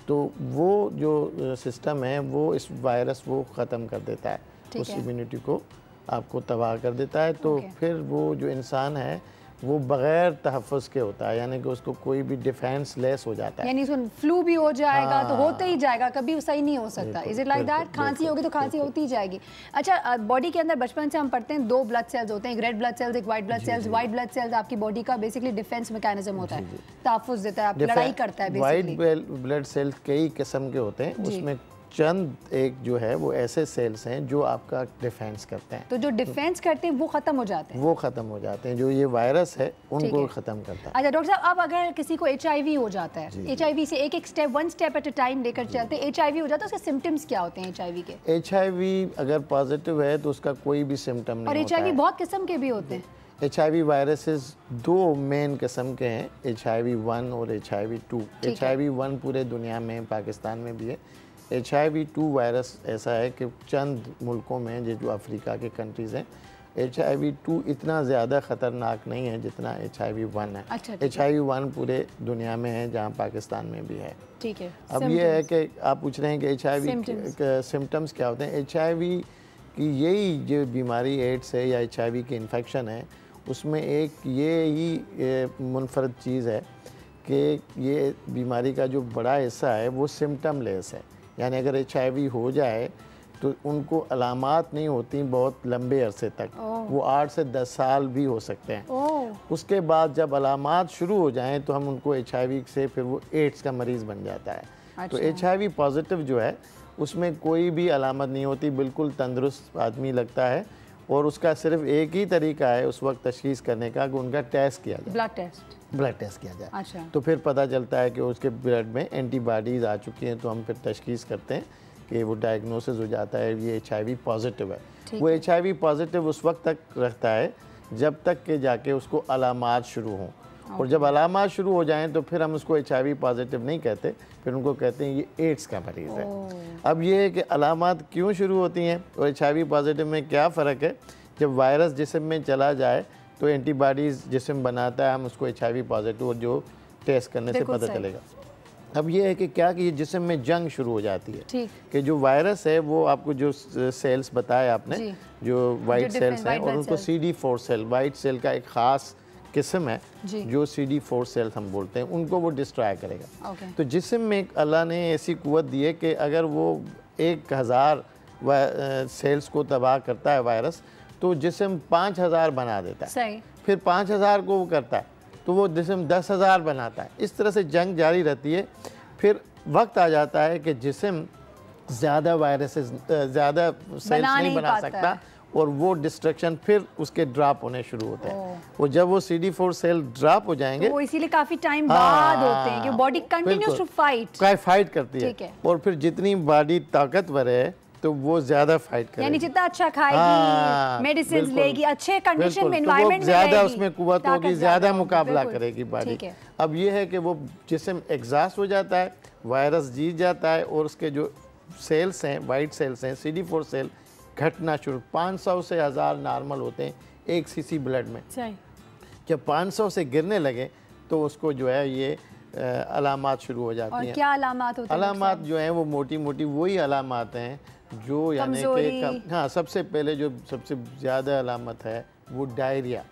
तो वो जो सिस्टम है वो इस वायरस वो ख़त्म कर देता है, उस इम्यूनिटी को आपको तबाह कर देता है। तो फिर वो जो इंसान है वो बगैर तहफ़्फ़ुज़ के होता है, यानी कि उसको कोई भी डिफेंस लेस हो जाता है। यानी फ्लू भी हो जाएगा तो होते ही जाएगा, कभी सही नहीं हो सकता। Is it like that? खांसी होगी तो खांसी होती ही जाएगी। अच्छा, बॉडी के अंदर बचपन से हम पढ़ते हैं 2 ब्लड सेल्स होते हैं, एक रेड ब्लड सेल्स, एक white blood cells. White blood cells आपकी बॉडी का बेसिकली डिफेंस मैकेनिज्म होता है, तहफ़्फ़ुज़ देता है, आप लड़ाई करता है बेसिकली। वाइट ब्लड सेल्स कई किस्म के होते हैं, उसमें चंद एक जो है वो ऐसे सेल्स हैं जो आपका डिफेंस करते हैं। तो जो डिफेंस करते हैं वो खत्म हो जाते हैं, वो खत्म हो जाते हैं। जो ये वायरस है उनको खत्म करता है। अच्छा डॉक्टर साहब, अब अगर किसी को HIV हो जाता है, HIV से एक step, 1 step at a time लेकर चलते हैं, HIV हो जाता है, उसके सिम्टम्स क्या होते हैं HIV के? HIV अगर पॉजिटिव है तो उसका कोई भी सिम्टम नहीं होता है। और HIV बहुत किस्म के भी होते हैं। HIV वायरसेस 2 मेन किस्म के हैं, HIV-1 और HIV-2। HIV-1 पूरे दुनिया में, पाकिस्तान में भी है। HIV-2 वायरस ऐसा है कि चंद मुल्कों में, जो अफ्रीका के कंट्रीज़ हैं, HIV-2 इतना ज़्यादा ख़तरनाक नहीं है जितना HIV-1 है। HIV-1 पूरे दुनिया में है, जहाँ पाकिस्तान में भी है। ठीक है। अब ये है कि आप पूछ रहे हैं कि HIV के सिम्टम्स क्या होते हैं। HIV की यही जो बीमारी एड्स है या HIV की इन्फेक्शन है, उसमें एक ये ही मुनफरद चीज़ है कि ये बीमारी का जो बड़ा हिस्सा है वो सिम्टम लेस है। यानी अगर HIV हो जाए तो उनको अलामात नहीं होती बहुत लंबे अरसे तक, वो 8 से 10 साल भी हो सकते हैं। उसके बाद जब अलामात शुरू हो जाएं तो हम उनको HIV से फिर वो एड्स का मरीज़ बन जाता है। तो HIV पॉजिटिव जो है उसमें कोई भी अलामत नहीं होती, बिल्कुल तंदुरुस्त आदमी लगता है, और उसका सिर्फ एक ही तरीका है उस वक्त तशखीस करने का कि उनका टेस्ट किया जाए, ब्लड टेस्ट किया जाए। अच्छा। तो फिर पता चलता है कि उसके ब्लड में एंटीबॉडीज़ आ चुकी हैं, तो हम फिर तशखीस करते हैं कि वो डायग्नोसिस हो जाता है ये HIV पॉजिटिव है। वो HIV पॉजिटिव उस वक्त तक रखता है जब तक कि जाके उसको अलामात शुरू हों, और जब अलामात शुरू हो जाएं तो फिर हम उसको HIV पॉजिटिव नहीं कहते, फिर उनको कहते हैं ये एड्स का मरीज़ है। अब ये है कि अलामात क्यों शुरू होती हैं और HIV पॉजिटिव में क्या फ़र्क है। जब वायरस जिस्म में चला जाए तो एंटीबॉडीज़ जिस्म बनाता है, हम उसको HIV पॉजिटिव, और जो टेस्ट करने से पता चलेगा। अब ये है कि क्या कि जिस्म में जंग शुरू हो जाती है कि जो वायरस है वो आपको जो सेल्स बताए आपने, जो वाइट सेल्स हैं, और उनको CD4 सेल, वाइट सेल का एक ख़ास किस्म है जो CD4 सेल्स हम बोलते हैं, उनको वो डिस्ट्रॉय करेगा। तो जिस्म में अल्लाह ने ऐसी कुव्वत दी है कि अगर वो 1000 सेल्स को तबाह करता है वायरस, तो जिस्म 5000 बना देता है। फिर 5000 को वो करता है तो वो जिस्म 10,000 बनाता है। इस तरह से जंग जारी रहती है। फिर वक्त आ जाता है कि जिस्म ज़्यादा वायरसेस, ज़्यादा सेल्स नहीं बना सकता, और वो डिस्ट्रक्शन फिर उसके ड्रॉप होने शुरू होते हैं। वो जब वो CD4 सेल ड्रॉप हो जाएंगे, वो इसीलिए काफी टाइम बाद होते हैं कि बॉडी कंटिन्यूज टू फाइट करती है, और फिर जितनी बॉडी ताकतवर है तो वो ज्यादा फाइट करेगी, यानी जितना अच्छा खाएगी, मेडिसिन लेगी, अच्छे कंडीशन में, एनवायरनमेंट में ज्यादा उसमें कुव्वत होगी, ज्यादा मुकाबला करेगी बॉडी। अब ये है कि वो जिस्म एग्जॉस्ट हो जाता है, वायरस जीत जाता है, और उसके जो सेल्स हैं, वाइट सेल्स हैं, CD4 सेल घटना शुरू, 500 से 1000 नॉर्मल होते हैं 1 cc ब्लड में। जब 500 से गिरने लगे तो उसको जो है ये अलामात शुरू हो जाती हैं। क्या अलामात होती हैं? अलामात जो हैं वो मोटी मोटी वही अलामात हैं जो यानी कि हाँ, सबसे पहले जो सबसे ज़्यादा अलामत है वो डायरिया,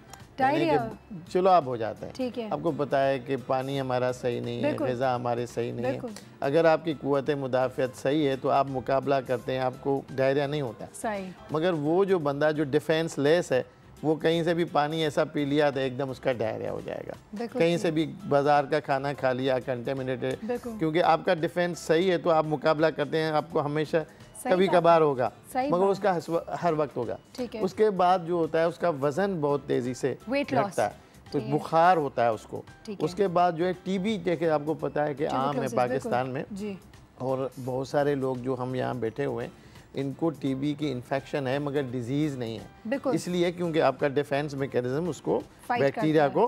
चुलाब हो जाता है। आपको पता है कि पानी हमारा सही नहीं है, ग़िज़ा हमारे सही नहीं है। अगर आपकी कुव्वत मुदाफ़ियत सही है तो आप मुकाबला करते हैं, आपको डायरिया नहीं होता सही। मगर वो जो बंदा जो डिफेंस लेस है, वो कहीं से भी पानी ऐसा पी लिया तो एकदम उसका डायरिया हो जाएगा। कहीं से भी बाजार का खाना खा लिया कंटेमिनेटेड, क्योंकि आपका डिफेंस सही है तो आप मुकाबला करते हैं, आपको हमेशा कभी कभार होगा, सही मगर बात। उसका हर वक्त होगा। ठीक है। उसके बाद जो होता है उसका वजन बहुत तेजी से Weight loss। घटता है, तो बुखार होता है उसको। ठीक है। उसके बाद जो है टीबी, देखिए आपको पता है कि आम है पाकिस्तान में, जी और बहुत सारे लोग जो हम यहाँ बैठे हुए हैं इनको टीबी की इन्फेक्शन है मगर डिजीज़ नहीं है, बिल्कुल। इसलिए क्योंकि आपका डिफेंस मैकेनिज्म उसको Fight बैक्टीरिया करता को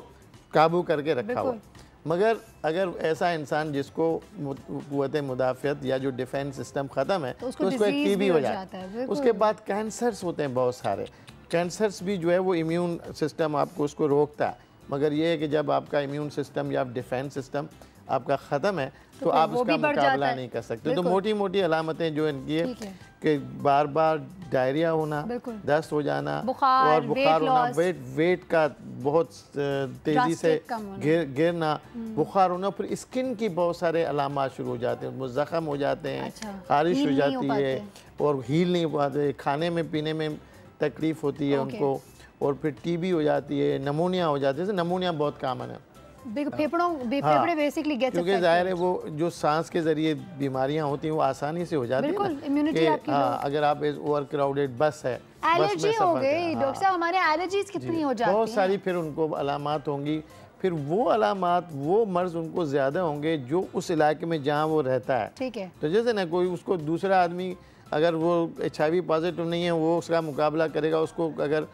काबू करके रखा हुआ। बिल्कुल। मगर अगर ऐसा इंसान जिसको कुव्वत मुदाफ़ियत या जो डिफेंस सिस्टम ख़त्म है तो उसको तो उसको एक disease टीबी भी हो हो जाता जाता है, है। बिल्कुल। उसके बाद कैंसर्स होते हैं बहुत सारे, कैंसर्स भी जो है वो इम्यून सिस्टम आपको उसको रोकता है, मगर ये है कि जब आपका इम्यून सिस्टम या डिफेंस सिस्टम आपका ख़त्म है तो आप वो उसका भी बढ़ मुकाबला जाता है। नहीं कर सकते। तो बिल्कुल। मोटी मोटी अलामतें जो इनकी है ठीक है। कि बार बार डायरिया होना, बिल्कुल। दस्त हो जाना, बुखार, और बुखार weight होना, loss। वेट का बहुत तेज़ी से Drastic कम होना। गिरना, बुखार होना, फिर स्किन की बहुत सारे अलामात शुरू हो जाते हैं, ज़ख़म हो जाते हैं, अच्छा, खारिश heal हो नहीं हो जाती है और हील नहीं हो पाते, खाने में पीने में तकलीफ़ होती है Okay। उनको, और फिर टीबी हो जाती है, नमूनिया हो जाती है। जैसे नमूनिया बहुत कॉमन है फेफड़े बेसिकली गेट्स क्योंकि जाहिर है वो जो सांस के ज़रिए बीमारियां होती हैं वो आसानी से हो जाती है बिल्कुल, ना, immunity कि आपकी हाँ, अगर आप ओवर क्राउडेड बस है, बस में एलर्जी हो सफ़र गई कर- डॉक्टर साहब, हमारे एलर्जीज कितनी हो जाती बहुत हैं। सारी फिर उनको अलामात होंगी, फिर वो अलामात वो मर्ज उनको ज़्यादा होंगे जो उस इलाके में जहाँ वो रहता है। ठीक है। तो जैसे ना कोई उसको दूसरा आदमी अगर वो HIV पॉजिटिव नहीं है वो उसका मुकाबला करेगा, उसको अगर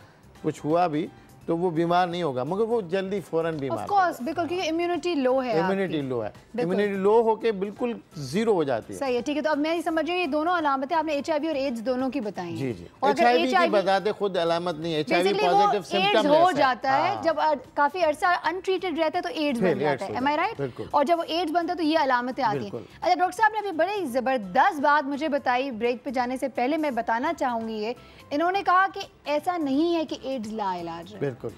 कुछ हुआ भी तो वो बीमार नहीं होगा, मगर वो जल्दी फ़ौरन बीमार ऑफ कोर्स बिल्कुल, क्योंकि इम्यूनिटी लो है इम्यूनिटी आपकी। लो है, बिल्कुल। इम्यूनिटी लो होके बिल्कुल ज़ीरो हो जाती है। सही है, ठीक है। तो अब मैं ये समझ रही हूँ ये दोनों अलामतें आपने HIV और एड्स दोनों की बताई हैं। जी जी। और अगर HIV की HIV बताते खुद अलामत नहीं है, HIV बेसिकली वो पॉजिटिव एड्स सिम्टम हो जाता है जब काफी अरसा अनट्रीटेड रहता है तो एड्स फिर बन जाता AIDS है, हो एम आई जाता है, राइट? बिल्कुल। और जब वो एड्स बनता है तो ये अलामतें आती हैं। बिल्कुल। अच्छा डॉक्टर साहब ने अभी बड़ी ज़बरदस्त बात मुझे बताई, ब्रेक पे जाने से पहले मैं बताना चाहूँगी ये, इन्होंने कहा कि ऐसा नहीं है कि एड्स लाइलाज है। बिल्कुल।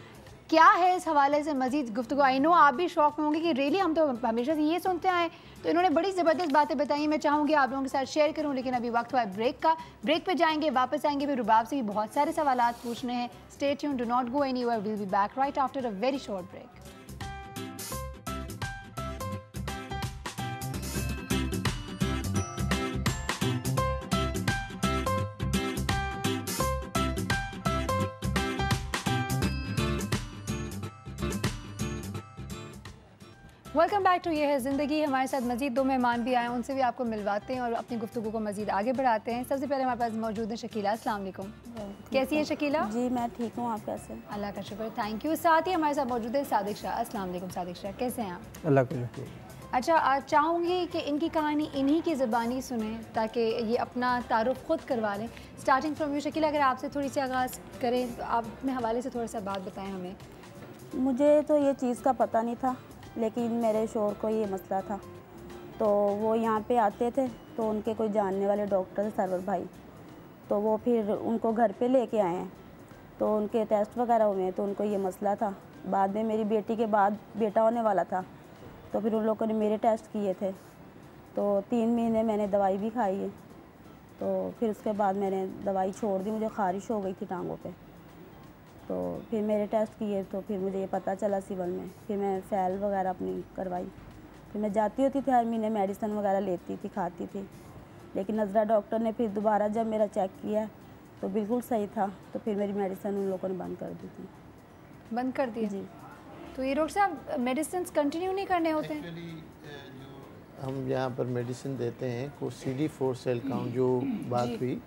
क्या है इस हवाले से मजीद गुफ्तगू? आई नो आप भी शौक में होंगे कि रियली हम तो हमेशा से ये सुनते आए, तो इन्होंने बड़ी ज़बरदस्त बातें बताई, मैं चाहूँगी आप लोगों के साथ शेयर करूँ, लेकिन अभी वक्त हुआ है ब्रेक का। ब्रेक पे जाएंगे, वापस आएंगे, फिर रुबाब से भी बहुत सारे सवालात पूछने हैं। Stay tuned, do not go anywhere, will be back right after a very short break. Welcome back to ये है ज़िंदगी। हमारे साथ मजीद दो मेहमान भी आए हैं, उनसे भी आपको मिलवाते हैं और अपनी गुफ्तगू को मजीद आगे बढ़ाते हैं। सबसे पहले हमारे पास मौजूद है शकीला। अस्सलाम वालेकुम, कैसी है शकीला? जी मैं ठीक हूँ, आप कैसे? अल्लाह का शुक्र, थैंक यू। साथ ही हमारे साथ मौजूद है सादिक शाह। अस्सलाम वालेकुम सादिक शाह, कैसे हैं आप? अल्लाह का शुक्र। अच्छा, आज चाहूँगी कि इनकी कहानी इन्हीं की ज़बानी सुने ताकि ये अपना तारुफ खुद करवा लें। स्टार्टिंग फ्रॉम यू शकीला, अगर आपसे थोड़ी सी आगाज़ करें तो आप अपने हवाले से थोड़ा सा बात बताएं हमें। मुझे तो ये चीज़ का पता नहीं था, लेकिन मेरे शोहर को ये मसला था, तो वो यहाँ पे आते थे, तो उनके कोई जानने वाले डॉक्टर थे सरवर भाई, तो वो फिर उनको घर पे लेके आए हैं, तो उनके टेस्ट वगैरह हुए हैं, तो उनको ये मसला था। बाद में मेरी बेटी के बाद बेटा होने वाला था, तो फिर उन लोगों ने मेरे टेस्ट किए थे, तो 3 महीने मैंने दवाई भी खाई है, तो फिर उसके बाद मैंने दवाई छोड़ दी, मुझे ख़ारिश हो गई थी टांगों पे, तो फिर मेरे टेस्ट किए, तो फिर मुझे ये पता चला सिविल में, फिर मैं फैल वगैरह अपनी करवाई, फिर मैं जाती होती थी हर महीने, मेडिसिन वगैरह लेती थी, खाती थी, लेकिन नज़रा डॉक्टर ने फिर दोबारा जब मेरा चेक किया तो बिल्कुल सही था, तो फिर मेरी मेडिसिन उन लोगों ने बंद कर दी थी। बंद कर दिया जी। तो ये डॉक्टर साहब मेडिसिन कंटिन्यू नहीं करने होते हैं? हम यहाँ पर मेडिसिन देते हैं को CD4 सेल काउंट जो बात हुई,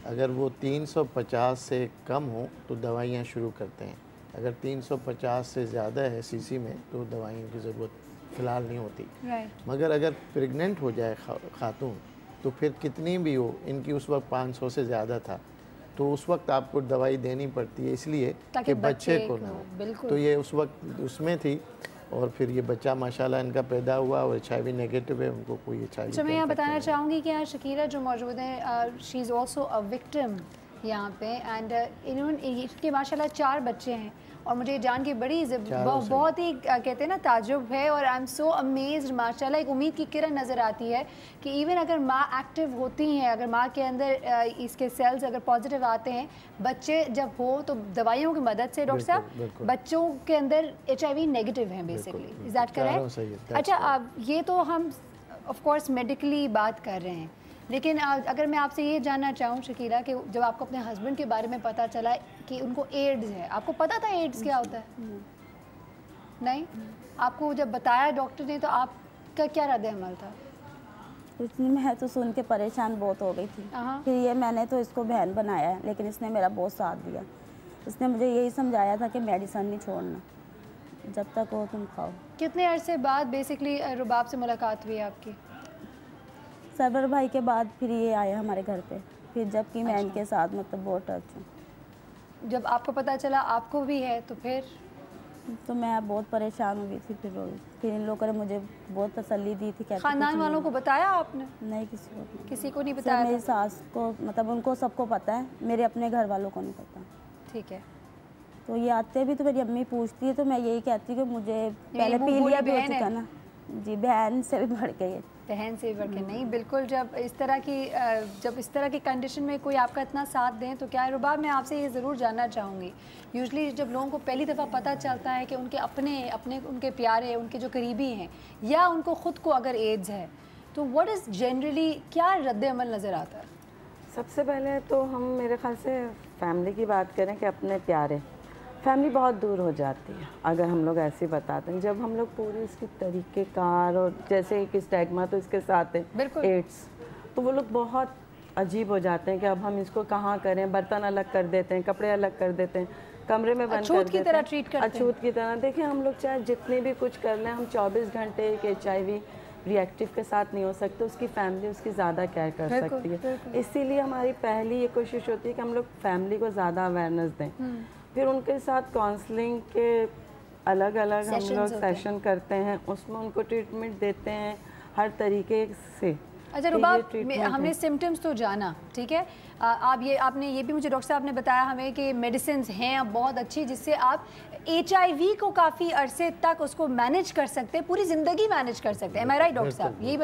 अगर वो 350 से कम हो तो दवाइयाँ शुरू करते हैं, अगर 350 से ज़्यादा है सीसी में तो दवाइयों की ज़रूरत फ़िलहाल नहीं होती। राइट। मगर अगर प्रेग्नेंट हो जाए खातून तो फिर कितनी भी हो, इनकी उस वक्त 500 से ज़्यादा था, तो उस वक्त आपको दवाई देनी पड़ती है इसलिए कि बच्चे को ना हो। बिल्कुल। तो ये उस वक्त उसमें थी, और फिर ये बच्चा माशाल्लाह इनका पैदा हुआ और HIV नेगेटिव है, उनको कोई HIV। अच्छा, मैं यहाँ बताना चाहूँगी कि यहाँ शकीला जो मौजूद है, she is also a victim यहाँ पे, एंड इन्होंने इनके माशाल्लाह 4 बच्चे हैं, और मुझे जान के बड़ी बहुत ही कहते हैं ना ताजुब है, और आई एम सो अमेज्ड माशाल्लाह। एक उम्मीद की किरण नज़र आती है कि इवन अगर माँ एक्टिव होती हैं, अगर माँ के अंदर इसके सेल्स अगर पॉजिटिव आते हैं, बच्चे जब हो तो दवाइयों की मदद से डॉक्टर साहब बच्चों के अंदर HIV नेगेटिव हैं बेसिकली, इज़ दैट करेक्ट? अच्छा, अब ये तो हम ऑफ कोर्स मेडिकली बात कर रहे हैं, लेकिन अगर मैं आपसे ये जानना चाहूँ शकीला कि जब आपको अपने हस्बैंड के बारे में पता चला कि उनको एड्स है, आपको पता था एड्स क्या होता है? नहीं, आपको जब बताया डॉक्टर ने तो आपका क्या रद्द-ए-अमल था? इसलिए मैं तो सुन के परेशान बहुत हो गई थी। फिर ये मैंने तो इसको बहन बनाया है, लेकिन इसने मेरा बहुत साथ दिया। इसने मुझे यही समझाया था कि मेडिसिन नहीं छोड़ना, जब तक हो तुम खाओ। कितने अरसे बाद बेसिकली रुबाब से मुलाकात हुई आपकी? सरवर भाई के बाद फिर ये आए हमारे घर पे, फिर जबकि मैं इनके साथ मतलब बहुत टच हूँ। जब आपको पता चला आपको भी है तो फिर? तो मैं बहुत परेशान हो गई थी। फिर इन लोगों ने मुझे बहुत तसल्ली दी थी। खानदान वालों को बताया आपने? नहीं, किसी को नहीं बताया? मेरी सास को, मतलब उनको सबको पता है, मेरे अपने घर वालों को नहीं पता। ठीक है। तो ये आते भी तो मेरी अम्मी पूछती है, तो मैं यही कहती हूँ कि मुझे पहले पीलिया भी हो चुका ना। जी, बहन से भी बढ़ के ये। बहन से बढ़ के नहीं, बिल्कुल। जब इस तरह की कंडीशन में कोई आपका इतना साथ दें तो क्या है। रुबाब, मैं आपसे ये ज़रूर जानना चाहूँगी, यूजुअली जब लोगों को पहली दफ़ा पता चलता है कि उनके अपने उनके प्यारे, उनके जो करीबी हैं, या उनको ख़ुद को अगर एड्स है, तो व्हाट इज़ जनरली क्या रद्द-ए-अमल नज़र आता है? सबसे पहले तो हम मेरे ख्याल से फैमिली की बात करें कि अपने प्यारे, फैमिली बहुत दूर हो जाती है अगर हम लोग ऐसे बताते हैं। जब हम लोग पूरी इसकी तरीक़ेकार, और जैसे एक स्टैग्मा तो इसके साथ है एड्स, तो वो लोग बहुत अजीब हो जाते हैं कि अब हम इसको कहाँ करें। बर्तन अलग कर देते हैं, कपड़े अलग कर देते हैं, कमरे में बंद कर देते हैं, अछूत की तरह। देखिए, हम लोग चाहे जितनी भी कुछ कर लें, हम 24 घंटे एक HIV रिएक्टिव के साथ नहीं हो सकते। उसकी फैमिली उसकी ज़्यादा केयर कर सकती है। इसीलिए हमारी पहली ये कोशिश होती है कि हम लोग फैमिली को ज़्यादा अवेयरनेस दें। फिर उनके साथ काउंसलिंग के अलग अलग हम लोग सेशन करते हैं, उसमें उनको ट्रीटमेंट देते हैं हर तरीके से। अच्छा रुबाब, हमने सिम्टम्स तो जाना, ठीक है। आपने ये भी मुझे डॉक्टर साहब ने बताया हमें कि मेडिसिन हैं अब बहुत अच्छी, जिससे आप HIV को काफ़ी अरसे तक उसको मैनेज कर सकते हैं, पूरी ज़िंदगी मैनेज कर सकते हैं। एम आई राइट डॉक्टर साहब? यही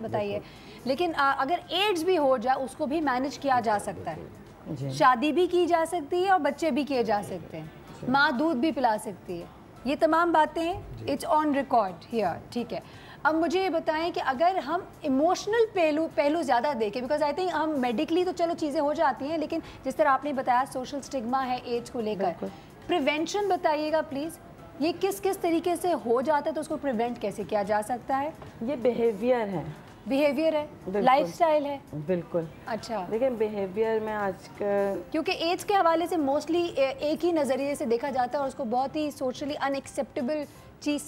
बताइए। लेकिन अगर एड्स भी हो जाए उसको भी मैनेज किया जा सकता है, शादी भी की जा सकती है और बच्चे भी किए जा सकते हैं, माँ दूध भी पिला सकती है, ये तमाम बातें इट्स ऑन रिकॉर्ड हियर, ठीक है। अब मुझे ये बताएं कि अगर हम इमोशनल पहलू ज़्यादा देखें, बिकॉज आई थिंक हम मेडिकली तो चलो चीज़ें हो जाती हैं, लेकिन जिस तरह आपने बताया सोशल स्टिग्मा है एड्स को लेकर, प्रिवेंशन बताइएगा प्लीज़। ये किस किस तरीके से हो जाता है, तो उसको प्रिवेंट कैसे किया जा सकता है? ये बिहेवियर है, लाइफस्टाइल है। बिल्कुल। अच्छा, देखिए बिहेवियर में आज क्योंकि एड्स के हवाले से मोस्टली एक ही नज़रिए से देखा जाता है और उसको बहुत ही सोशली अनएक्सेप्टेबल चीज़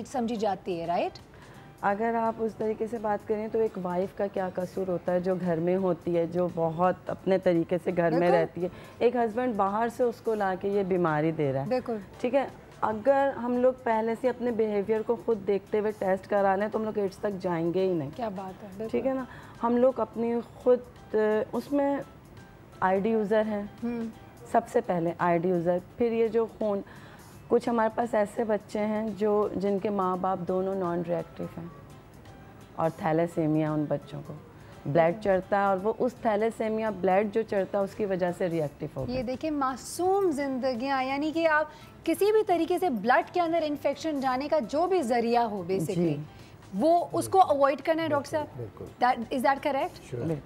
समझी जाती है, राइट? अगर आप उस तरीके से बात करें तो एक वाइफ का क्या कसूर होता है जो घर में होती है, जो बहुत अपने तरीके से घर में रहती है। एक हस्बैंड बाहर से उसको लाके ये बीमारी दे रहा है, बिल्कुल ठीक है। अगर हम लोग पहले से अपने बिहेवियर को खुद देखते हुए टेस्ट करा लें तो हम लोग एड्स तक जाएंगे ही नहीं। क्या बात है, ठीक है ना। हम लोग अपनी खुद उसमें आईडी यूज़र हैं, सबसे पहले आईडी यूज़र, फिर ये जो खून, कुछ हमारे पास ऐसे बच्चे हैं जिनके माँ बाप दोनों नॉन रिएक्टिव हैं और थैलेसीमिया उन बच्चों को ब्लड चढ़ता है और वो उस थैलेसीमिया ब्लड जो चढ़ता है उसकी वजह से रिएक्टिव हो गए। ये देखिए मासूम जिंदगियां, यानी कि आप किसी भी तरीके से ब्लड के अंदर इन्फेक्शन जाने का जो भी जरिया हो बेसिकली वो उसको अवॉइड करना है डॉक्टर साहब, इज दैट करेक्ट?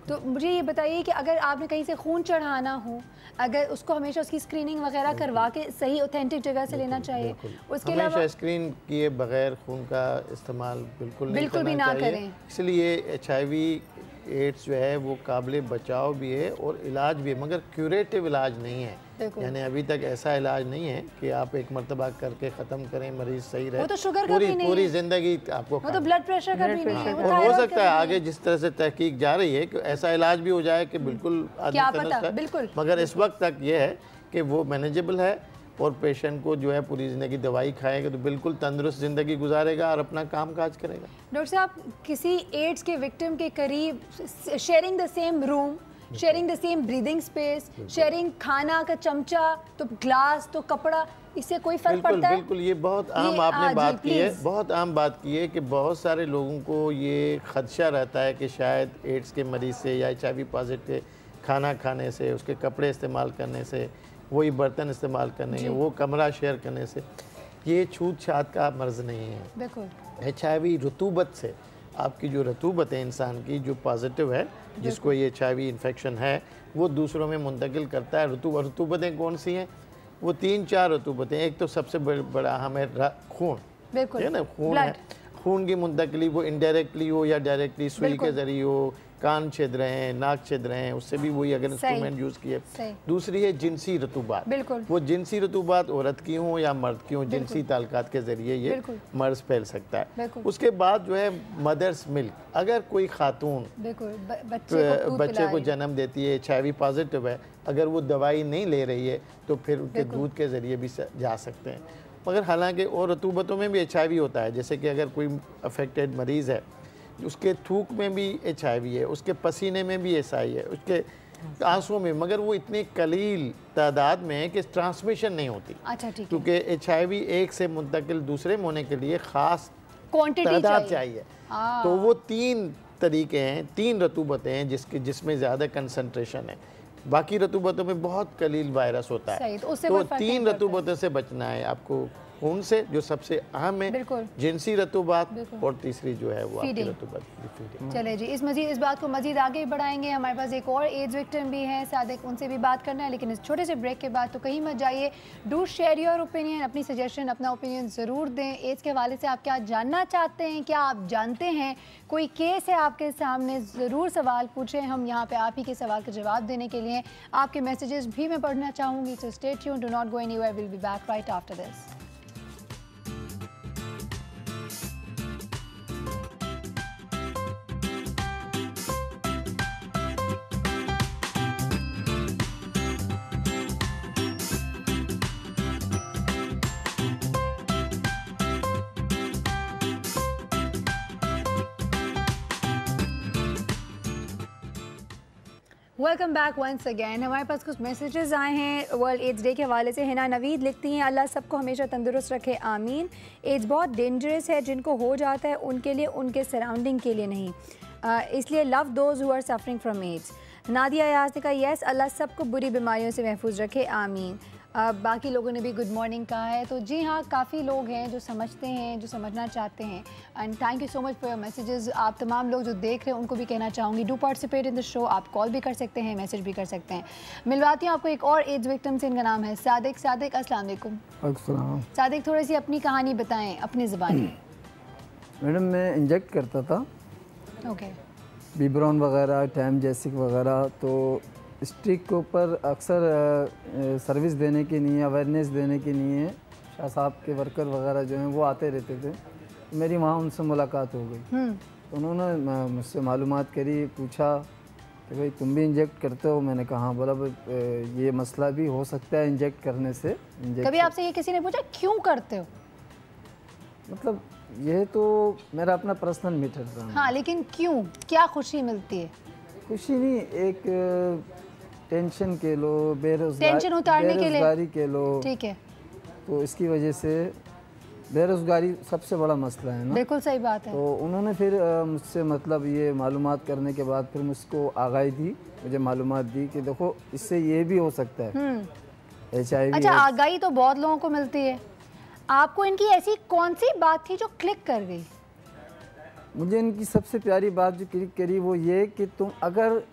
तो मुझे ये बताइए कि अगर आपने कहीं से खून चढ़ाना हो, अगर उसको हमेशा उसकी स्क्रीनिंग वगैरह करवा के सही ऑथेंटिक जगह से लेना चाहिए। उसके अलावा स्क्रीन किए बगैर खून का इस्तेमाल बिल्कुल भी ना करें। इसलिए HIV एड्स जो है वो काबिल बचाव भी है और इलाज भी है, मगर क्यूरेटिव इलाज नहीं है। यानी अभी तक ऐसा इलाज नहीं है कि आप एक मरतबा करके ख़त्म करें, मरीज सही रहे। वो तो शुगर का भी नहीं पूरी है, जिंदगी आपको वो तो ब्लड प्रेशर का भी नहीं है। और हो सकता है आगे जिस तरह से तहकीक जा रही है कि ऐसा इलाज भी हो जाए कि बिल्कुल क्या पता, बिल्कुल। मगर इस वक्त तक ये है कि वो मैनेजेबल है और पेशेंट को जो है पूरी ज़िंदगी दवाई खाएगा तो बिल्कुल तंदुरुस्त ज़िंदगी गुजारेगा और अपना काम काज करेगा। डॉक्टर साहब, किसी एड्स के विक्टिम के करीब sharing the same room, sharing the same breathing space, sharing खाना का चमचा, तो ग्लास, तो कपड़ा, इससे कोई फर्क पड़ता है? बिल्कुल, ये बहुत आम आपने बात की है, बहुत आम बात की है कि बहुत सारे लोगों को ये खदशा रहता है कि शायद एड्स के मरीज़ से या HIV पॉजिटिव खाना खाने से, उसके कपड़े इस्तेमाल करने से, वही बर्तन इस्तेमाल करने से, वो कमरा शेयर करने से, ये छूत छात का मर्ज़ नहीं है। बिल्कुल। HIV रुतूबत से आपकी जो रतूबत है इंसान की जो पॉजिटिव है, जिसको ये HIV इन्फेक्शन है, वो दूसरों में मुंतकिल करता है। रतूबतें कौन सी हैं? वो 3-4 रतूबतें। एक तो सबसे बड़ा हमें खून, बिल्कुल है ना, खून है, खून की मुंतकली वो इनडायरेक्टली हो या डायरेक्टली सुई के जरिए हो, कान छिद रहे हैं, नाक छिद रहे हैं, उससे भी वही अगर इंस्ट्रूमेंट यूज़ किए। दूसरी है जिनसी रतूबात, वो जिनसी रतूबात औरत की हो या मर्द की हो, जिनसी ताल्लुकात के ज़रिए ये मर्ज फैल सकता है। उसके बाद जो है मदर्स मिल्क, अगर कोई खातून बच्चे को जन्म देती है, HIV पॉजिटिव है, अगर वो दवाई नहीं ले रही है तो फिर उनके दूध के ज़रिए भी जा सकते हैं। मगर हालांकि और रतूबतों में भी HIV होता है, जैसे कि अगर कोई अफेक्टेड मरीज़ है, उसके थूक में भी HIV है, उसके पसीने में भी SI है, उसके आंसुओं में, मगर वो इतनी कलील तादाद में है कि ट्रांसमिशन नहीं होती। अच्छा, ठीक है। क्योंकि HIV एक से मुंतकिल दूसरे में होने के लिए ख़ास तादाद चाहिए। तो वो 3 तरीके हैं, 3 रतूबतें हैं जिसमें ज़्यादा कंसंट्रेशन है। बाकी रतूबतों में बहुत कलील वायरस होता है। तो 3 रतूबतों से बचना है आपको, खून से जो सबसे अहम है, जिनसी रतूबात, और तीसरी जो है वो आपकी रतूबत। चले जी, इस बात को मजीद आगे बढ़ाएंगे। हमारे पास एक और एड्स विक्टिम भी है सादिक, उनसे भी बात करना है, लेकिन इस छोटे से ब्रेक के बाद तो कहीं मत जाइए। डू शेयर योर ओपिनियन, अपनी सजेशन, अपना ओपिनियन ज़रूर दें। एड्स के हवाले से आप क्या जानना चाहते हैं, क्या आप जानते हैं, कोई केस है आपके सामने, ज़रूर सवाल पूछें। हम यहाँ पे आप ही के सवाल का जवाब देने के लिए आपके मैसेजेस भी मैं पढ़ना चाहूँगी। So stay tuned, do not go anywhere, will be back right after this. Welcome back once again. हमारे पास कुछ मैसेजेस आए हैं वर्ल्ड एड्स डे के हवाले से। हिना नवीद लिखती हैं, अल्लाह सबको हमेशा तंदुरुस्त रखे, आमीन। एड्स बहुत डेंजरस है, जिनको हो जाता है उनके लिए, उनके सराउंडिंग के लिए नहीं, इसलिए love those who are suffering from AIDS. Nadia Yaz ने कहा, यस, अल्लाह सबको बुरी बीमारियों से महफूज रखे, आमीन। बाकी लोगों ने भी गुड मॉर्निंग कहा है। तो जी हाँ, काफ़ी लोग हैं जो समझते हैं, जो समझना चाहते हैं। And thank you so much for your messages. आप तमाम लोग जो देख रहे हैं उनको भी कहना चाहूँगी, do participate in the show. आप कॉल भी कर सकते हैं, मैसेज भी कर सकते हैं। मिलवाती हूँ आपको एक और एड्स विक्टिम से, इनका नाम है सादिक। सादिक, अस्सलाम वालेकुम। सादिक, थोड़ी सी अपनी कहानी बताएं अपनी ज़बान में। मैडम, मैं इंजेक्ट करता था, ओके, बिब्रॉन वगैरह, टैमजेसिक वगैरह। तो स्ट्रिक के ऊपर अक्सर सर्विस देने के लिए, अवेयरनेस देने के लिए शाह साहब के वर्कर वगैरह जो हैं वो आते रहते थे। तो मेरी वहाँ उनसे मुलाकात हो गई। तो उन्होंने मुझसे मालूमात करी, पूछा कि भाई तुम भी इंजेक्ट करते हो? मैंने कहा हाँ। बोला ये मसला भी हो सकता है इंजेक्ट करने से। कभी आपसे ये किसी ने पूछा क्यों करते हो? मतलब ये तो मेरा अपना पर्सनल मैटर था। हाँ, लेकिन क्यों, क्या खुशी मिलती है? खुशी नहीं, एक टेंशन के लो, टेंशन उतारने के लिए, बेरोजगारी के लो, ठीक है। तो इसकी वजह से बेरोजगारी सबसे बड़ा मसला है ना। बिल्कुल सही बात है। तो उन्होंने फिर मुझसे मतलब ये मालूमात करने के बाद फिर मुझको आगाही दी, मुझे मालूमात दी कि देखो इससे ये भी हो सकता है HIV। अच्छा, आगाही तो बहुत लोगों को मिलती है, आपको इनकी ऐसी कौन सी बात थी जो क्लिक कर गई? मुझे इनकी सबसे प्यारी बात जो क्लिक करी वो ये कि तुम अगर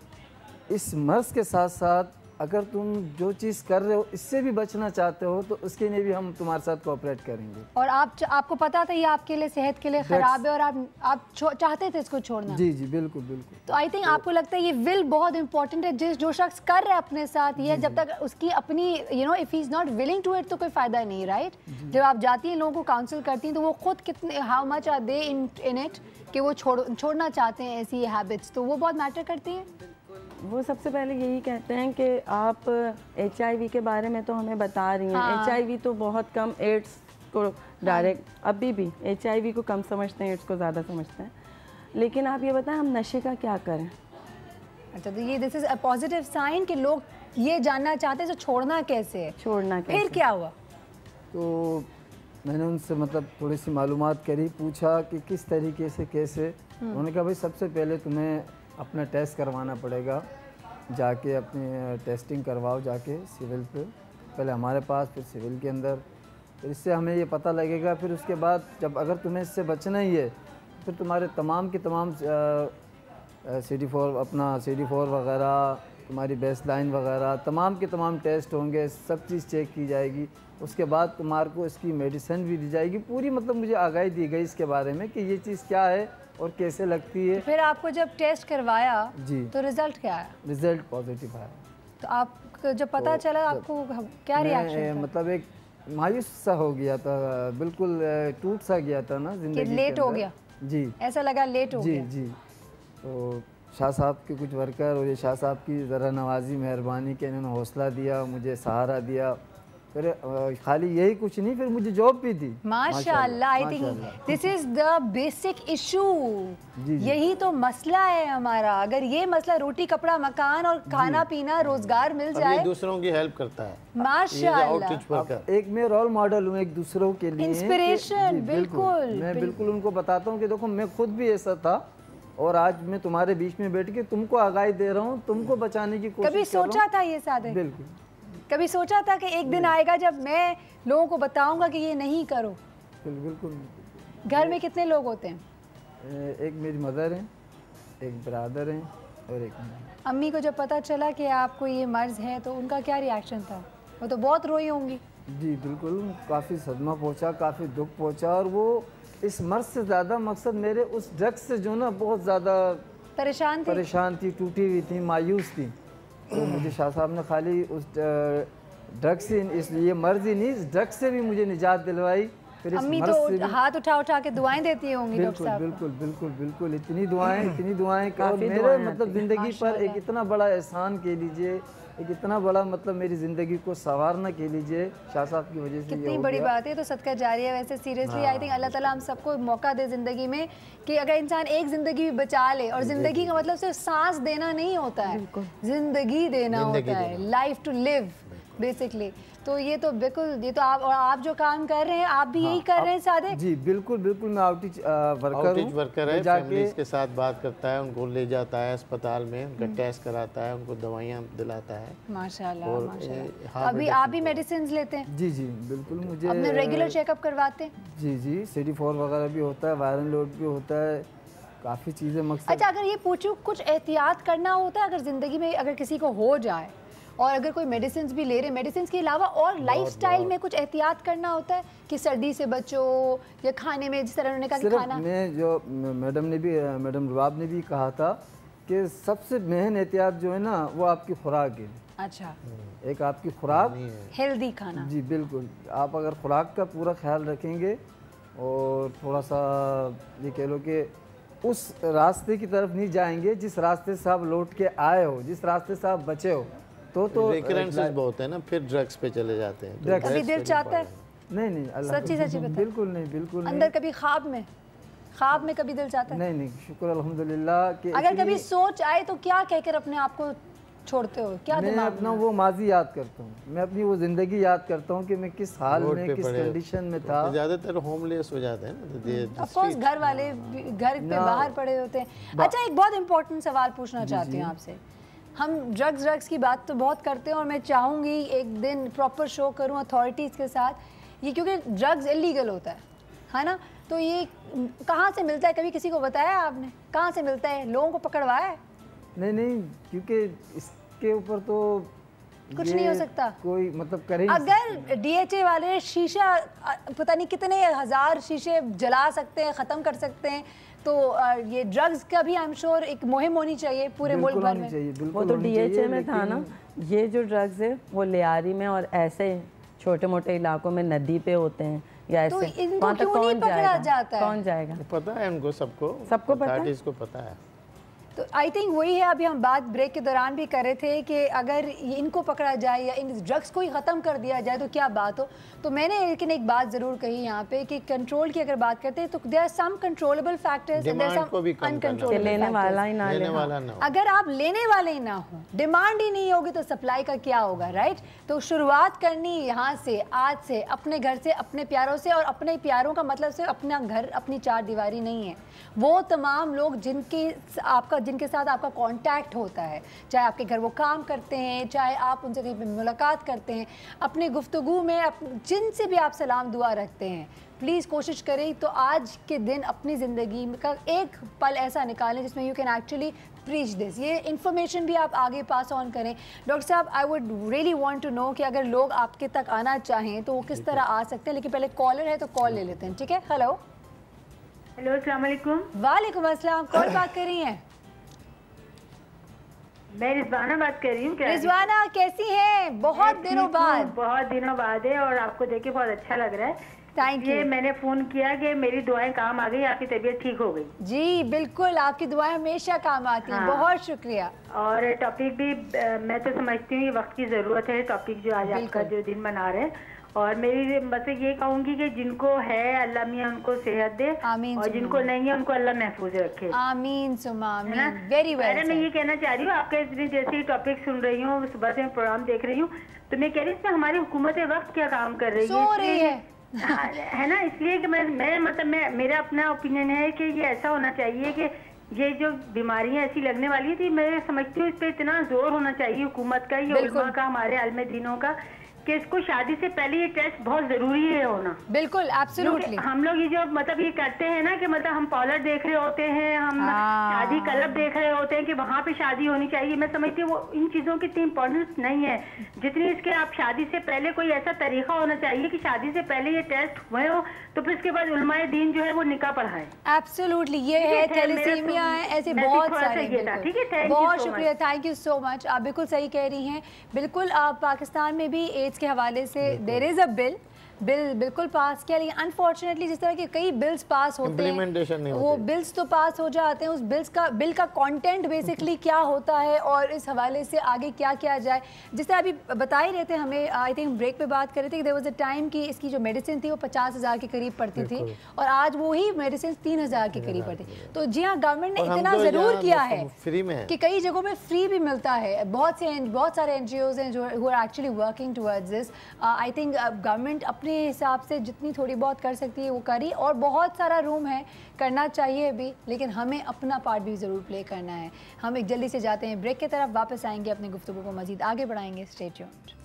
इस मर्ज के साथ साथ अगर तुम जो चीज़ कर रहे हो इससे भी बचना चाहते हो तो उसके लिए भी हम तुम्हारे साथ कोऑपरेट करेंगे। और आपको पता था ये आपके लिए, सेहत के लिए ख़राब है और आप चाहते थे इसको छोड़ना? जी जी, बिल्कुल बिल्कुल। तो आई थिंक आपको लगता है ये विल बहुत इंपॉर्टेंट है। जो शख्स कर रहा है अपने साथ ये, जब तक उसकी अपनी if he is not willing to it तो कोई फ़ायदा नहीं, राइट? जब आप जाती हैं, लोगों को काउंसिल करती हैं, तो वो खुद कितने, how much are they in it कि वो छोड़ना चाहते हैं ऐसी हैबिट्स, तो वो बहुत मैटर करती हैं। वो सबसे पहले यही कहते हैं कि आप HIV के बारे में तो हमें बता रही हैं। हाँ। HIV तो बहुत कम, एड्स को डायरेक्ट अभी भी HIV को कम समझते हैं, एड्स को ज़्यादा समझते हैं। लेकिन आप ये बताएं हम नशे का क्या करें? अच्छा, तो ये this is a positive sign कि लोग ये जानना चाहते हैं तो छोड़ना कैसे है, छोड़ना कैसे। फिर क्या हुआ? तो मैंने उनसे मतलब थोड़ी सी मालूमात करी, पूछा कि किस तरीके से कैसे। उन्होंने कहा भाई सबसे पहले तुम्हें अपना टेस्ट करवाना पड़ेगा, जाके अपनी टेस्टिंग करवाओ जाके सिविल पे, पहले हमारे पास फिर सिविल के अंदर, फिर इससे हमें ये पता लगेगा। फिर उसके बाद जब अगर तुम्हें इससे बचना ही है फिर तुम्हारे तमाम के तमाम CD4 अपना CD4 वगैरह, तुम्हारी बेसलाइन वगैरह, तमाम के तमाम टेस्ट होंगे, सब चीज़ चेक की जाएगी। उसके बाद तुम्हारे को इसकी मेडिसिन भी दी जाएगी। पूरी मतलब मुझे आगाही दी गई इसके बारे में कि ये चीज़ क्या है और कैसे लगती है। फिर आपको जब टेस्ट करवाया जी तो रिजल्ट क्या आया? रिजल्ट पॉजिटिव आया। तो आपको जब पता चला आपको क्या रिएक्शन था? मतलब एक मायूस सा हो गया था, बिल्कुल टूट सा गया था ना जिंदगी। लेट हो गया जी, ऐसा लगा लेट हो गया जी। तो शाह साहब के कुछ वर्कर और ये शाह साहब की ज़रा नवाजी मेहरबानी के इन्होंने हौसला दिया, मुझे सहारा दिया। फिर खाली यही कुछ नहीं, फिर मुझे जॉब भी दी माशाल्लाह। आई think this is the basic issue. यही तो मसला है हमारा। अगर ये मसला रोटी कपड़ा मकान और खाना पीना रोजगार मिल जाए, दूसरों की हेल्प करता है माशाल्लाह। एक मैं रोल मॉडल हूँ एक दूसरों के लिए, इंस्पिरेशन। बिल्कुल मैं बिल्कुल उनको बताता हूँ कि देखो मैं खुद भी ऐसा था और आज मैं तुम्हारे बीच में बैठ के तुमको आगाही दे रहा हूँ, तुमको बचाने की कोशिश कर रहा हूँ। कभी सोचा था ये सादे? बिल्कुल। कभी सोचा था कि एक दिन आएगा जब मैं लोगों को बताऊंगा कि ये नहीं करो? बिल्कुल। घर में कितने लोग होते हैं? एक मेरी मदर है, एक ब्रदर है और एक मैं। अम्मी को जब पता चला कि आपको ये मर्ज है तो उनका क्या रिएक्शन था? वो तो बहुत रोई होंगी। जी बिल्कुल, काफ़ी सदमा पहुंचा, काफ़ी दुख पहुंचा। और वो इस मर्ज से ज़्यादा मकसद मेरे उस ड्रग्स से जो ना बहुत ज़्यादा परेशान थी, टूटी हुई थी, मायूस थी। तो मुझे शाह साहब ने खाली उस ड्रग्स से, इसलिए मर्ज ही नहीं, इस ड्रग्स से भी मुझे निजात दिलवाई। फिर अम्मी तो हाथ उठा के दुआएं देती होंगी डॉक्टर साहब? बिल्कुल इतनी दुआएं और मेरे मतलब ज़िंदगी पर एक इतना बड़ा एहसान कह लीजिए, एक इतना बड़ा मतलब मेरी ज़िंदगी को संवारना कह लीजिए शाह साहब की वजह से। कितनी बड़ी बात है। तो सदका जारी है। वैसे सीरियसली आई थिंक अल्लाह ताला हम सबको मौका दे ज़िंदगी में कि अगर इंसान एक ज़िंदगी भी बचा ले, और ज़िंदगी का मतलब सिर्फ सांस देना नहीं होता है, ज़िंदगी देना होता है, लाइफ टू लिव बेसिकली। तो ये तो बिल्कुल, ये तो आप जो काम कर रहे हैं आप भी यही कर रहे हैं सादे? जी बिल्कुल। मैं आउटरीच वर्कर है, फैमिलीज के साथ बात करता है, उनको ले जाता है अस्पताल में, उनका टेस्ट कराता है, उनको दवाइयाँ दिलाता है। माशाल्लाह। अभी आप भी मेडिसिन लेते हैं? जी बिल्कुल। मुझे अपने रेगुलर चेकअप करवाते हैं? जी CD4 वगैरह भी होता है, वायरल लोड भी होता है, काफ़ी चीज़ें मकसद। अच्छा, अगर ये पूछूं कुछ एहतियात करना होता है अगर ज़िंदगी में अगर किसी को हो जाए, और अगर कोई मेडिसिन भी ले रहे, मेडिसिन के अलावा और लाइफस्टाइल में कुछ एहतियात करना होता है कि सर्दी से बचो या खाने में, जिस तरह उन्होंने कहा कि खाना, मैं जो मैडम रुबाब ने भी कहा था कि सबसे मेन एहतियात जो है ना वो आपकी खुराक है। अच्छा, एक आपकी खुराक, हेल्दी खाना। जी बिल्कुल। आप अगर खुराक का पूरा ख्याल रखेंगे और थोड़ा सा ये कह लो कि उस रास्ते की तरफ नहीं जाएंगे जिस रास्ते से आप लौट के आए हो, जिस रास्ते से आप बचे हो, तो रिकरेंसेस बहुत है ना, फिर ड्रग्स पे चले जाते हैं। तो कभी दिल चाहता है? नहीं सच्ची बता। बिल्कुल नहीं। अंदर कभी ख्वाब में कभी दिल चाहता है? नहीं, शुक्र अल्हम्दुलिल्लाह कि अगर कभी सोच आए तो क्या कहकर अपने आप को छोड़ते हो? क्या मैं अपना वो माजी याद करता हूँ, मैं अपनी वो जिंदगी याद करता हूँ कि मैं किस हाल में, किस कंडीशन में था। ज्यादातर होमलेस हो जाते हैं ना, ऑफ कोर्स घर वाले घर पे बाहर पड़े होते हैं। अच्छा, एक बहुत इंपॉर्टेंट सवाल पूछना चाहती हूँ आपसे। हम ड्रग्स की बात तो बहुत करते हैं और मैं चाहूँगी एक दिन प्रॉपर शो करूँ अथॉरिटीज़ के साथ ये, क्योंकि ड्रग्स इलीगल होता है ना। तो ये कहाँ से मिलता है? कभी किसी को बताया आपने कहाँ से मिलता है? लोगों को पकड़वाया है? नहीं, क्योंकि इसके ऊपर तो कुछ नहीं हो सकता, कोई मतलब करे। अगर DHA वाले शीशा पता नहीं कितने हजार शीशे जला सकते हैं, ख़त्म कर सकते हैं, तो ये ड्रग्स का भी आई एम श्योर एक मुहिम होनी चाहिए पूरे मुल्क भर में। वो तो DHA में था ना, ये जो ड्रग्स है वो लियारी में और ऐसे छोटे मोटे इलाकों में नदी पे होते हैं या ऐसे। तो इनको क्यों नहीं पकड़ा जाता है? कौन जाएगा? पता है उनको, सबको पता है, इसको पता है। तो आई थिंक वही है, अभी हम बात ब्रेक के दौरान भी कर रहे थे कि अगर इनको पकड़ा जाए या इन ड्रग्स को ही ख़त्म कर दिया जाए तो क्या बात हो। तो मैंने लेकिन एक बात ज़रूर कही यहाँ पे कि कंट्रोल की अगर बात करते हैं तो there are some controllable factors and there are some uncontrollable. लेने वाला ही ना अगर आप लेने वाले ही ना हो, डिमांड ही नहीं होगी तो सप्लाई का क्या होगा, राइट? तो शुरुआत करनी यहाँ से, आज से, अपने घर से, अपने प्यारों से। और अपने प्यारों का मतलब सिर्फ अपना घर, अपनी चार दीवारी नहीं है, वो तमाम लोग जिनके आपका जिनके साथ आपका कांटेक्ट होता है, चाहे आपके घर वो काम करते हैं, चाहे आप उनसे कहीं पे मुलाकात करते हैं, अपनी गुफ्तगू में जिनसे भी आप सलाम दुआ रखते हैं, प्लीज़ कोशिश करें तो आज के दिन अपनी ज़िंदगी का एक पल ऐसा निकालें जिसमें you can actually preach this. ये इन्फॉर्मेशन भी आप आगे पास ऑन करें। डॉक्टर साहब, I would really want to know कि अगर लोग आपके तक आना चाहें तो वो किस तरह आ सकते हैं, लेकिन पहले कॉलर है तो कॉल ले लेते हैं, ठीक है? हेलो हेलो, अस्सलाम वालेकुम। वालेकुम अस्सलाम। कौन बात कर रही हैं? मैं रिजवाना बात कर रही हूँ। रिजवाना कैसी हैं? बहुत दिनों बाद। बहुत दिनों बाद है और आपको देख के बहुत अच्छा लग रहा है। Thank you. मैंने फोन किया कि मेरी दुआएं काम आ गई, आपकी तबीयत ठीक हो गई। जी बिल्कुल, आपकी दुआएं हमेशा काम आती हैं। बहुत शुक्रिया। और टॉपिक भी मैं तो समझती हूँ ये वक्त की जरूरत है, टॉपिक जो आज आपका जो दिन मना रहे हैं। और मेरी बस ये कहूंगी कि जिनको है अल्लाह मियां उनको सेहत दे, और जिनको नहीं है उनको अल्लाह महफूज रखे। आमीन सुमा आमीन। Very well. मैं ये कहना चाह रही हूँ, आपके जैसे टॉपिक सुन रही हूँ, सुबह से मैं प्रोग्राम देख रही हूँ, तो मैं कह रही हूँ इसमें हमारी हुकूमत वक्त क्या काम कर रही है है ना। इसलिए कि मैं मतलब मेरा अपना ओपिनियन है कि ये ऐसा होना चाहिए कि ये जो बीमारियां ऐसी लगने वाली थी, मैं समझती हूँ इस पे इतना जोर होना चाहिए हुकूमत का, ये उलमा का, हमारे आलिम दीनों का, कि इसको शादी से पहले ये टेस्ट बहुत जरूरी है होना। बिल्कुल, एब्सोल्युटली। हम लोग ये जो मतलब ये करते हैं ना कि मतलब हम पार्लर देख रहे होते हैं, हम शादी क्लब देख रहे होते हैं कि वहाँ पे शादी होनी चाहिए। मैं समझती हूँ वो इन चीजों की इतनी इम्पोर्टेंस नहीं है जितनी इसके आप शादी से पहले कोई ऐसा तरीका होना चाहिए कि शादी से पहले ये टेस्ट हुए हो, तो फिर इसके बाद उलमाए दीन जो है वो निकाह पढ़ाए। एब्सोल्युटली, ये है थैलेसीमिया है, ऐसे बहुत सारे। ठीक है, बहुत शुक्रिया, थैंक यू सो मच। आप बिल्कुल सही कह रही हैं। बिल्कुल, आप पाकिस्तान में भी एड्स के हवाले से देयर इज अ बिल बिल्कुल पास किया, लेकिन अनफॉर्चुनेटली जिस तरह के कई बिल्स पास होते हैं वो बिल्स तो पास हो जाते हैं, उस बिल का कंटेंट बेसिकली क्या होता है और इस हवाले से आगे क्या किया जाए। जिस तरह अभी बता ही रहे थे हमें, आई थिंक ब्रेक पे बात कर रहे थे कि देयर वाज अ टाइम कि इसकी जो मेडिसिन थी वो 50,000 के करीब पड़ती थी और आज वही मेडिसिन 3,000 के करीब पड़ती। तो जी हाँ, गवर्नमेंट ने इतना ज़रूर किया है फ्री में कि कई जगहों में फ्री भी मिलता है। बहुत सारे NGOs हैं जो who are actually working towards this. I think government अपने हिसाब से जितनी थोड़ी बहुत कर सकती है वो करी, और बहुत सारा रूम है, करना चाहिए भी, लेकिन हमें अपना पार्ट भी ज़रूर प्ले करना है। हम एक जल्दी से जाते हैं ब्रेक की तरफ, वापस आएंगे, अपनी गुफ्तगू को मज़ीद आगे बढ़ाएंगे। Stay tuned.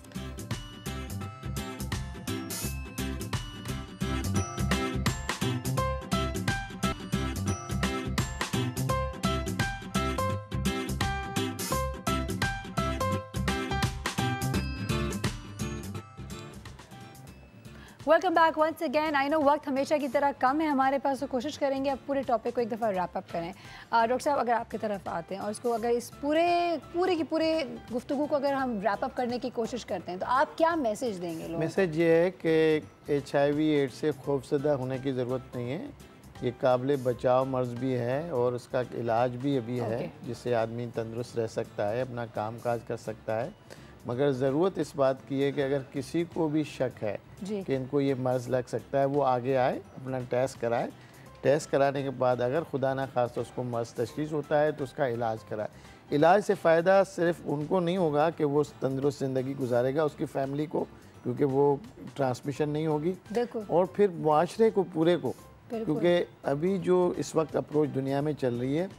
Welcome back once again. I know वक्त हमेशा की तरह कम है हमारे पास, तो कोशिश करेंगे अब पूरे टॉपिक को एक दफ़ा रैप अप करें। डॉक्टर साहब, अगर आपकी तरफ आते हैं और इसको अगर इस पूरे गुफ्तगू को अगर हम रैप अप करने की कोशिश करते हैं तो आप क्या मैसेज देंगे लोगों को? मैसेज ये है कि HIV एड्स से खौफजदा होने की ज़रूरत नहीं है। ये काबिल बचाव मर्ज़ भी है और उसका इलाज भी अभी है, जिससे आदमी तंदुरुस्त रह सकता है, अपना काम काज कर सकता है। मगर ज़रूरत इस बात की है कि अगर किसी को भी शक है कि इनको ये मर्ज़ लग सकता है, वो आगे आए, अपना टेस्ट कराए। टेस्ट कराने के बाद अगर खुदा ना खास्ता उसको मर्ज़ तशख़ीस होता है तो उसका इलाज कराए। इलाज से फ़ायदा सिर्फ उनको नहीं होगा कि वो तंदुरुस्त ज़िंदगी गुजारेगा, उसकी फ़ैमिली को, क्योंकि वो ट्रांसमिशन नहीं होगी, और फिर मुआशरे को पूरे को, क्योंकि अभी जो इस वक्त अप्रोच दुनिया में चल रही है,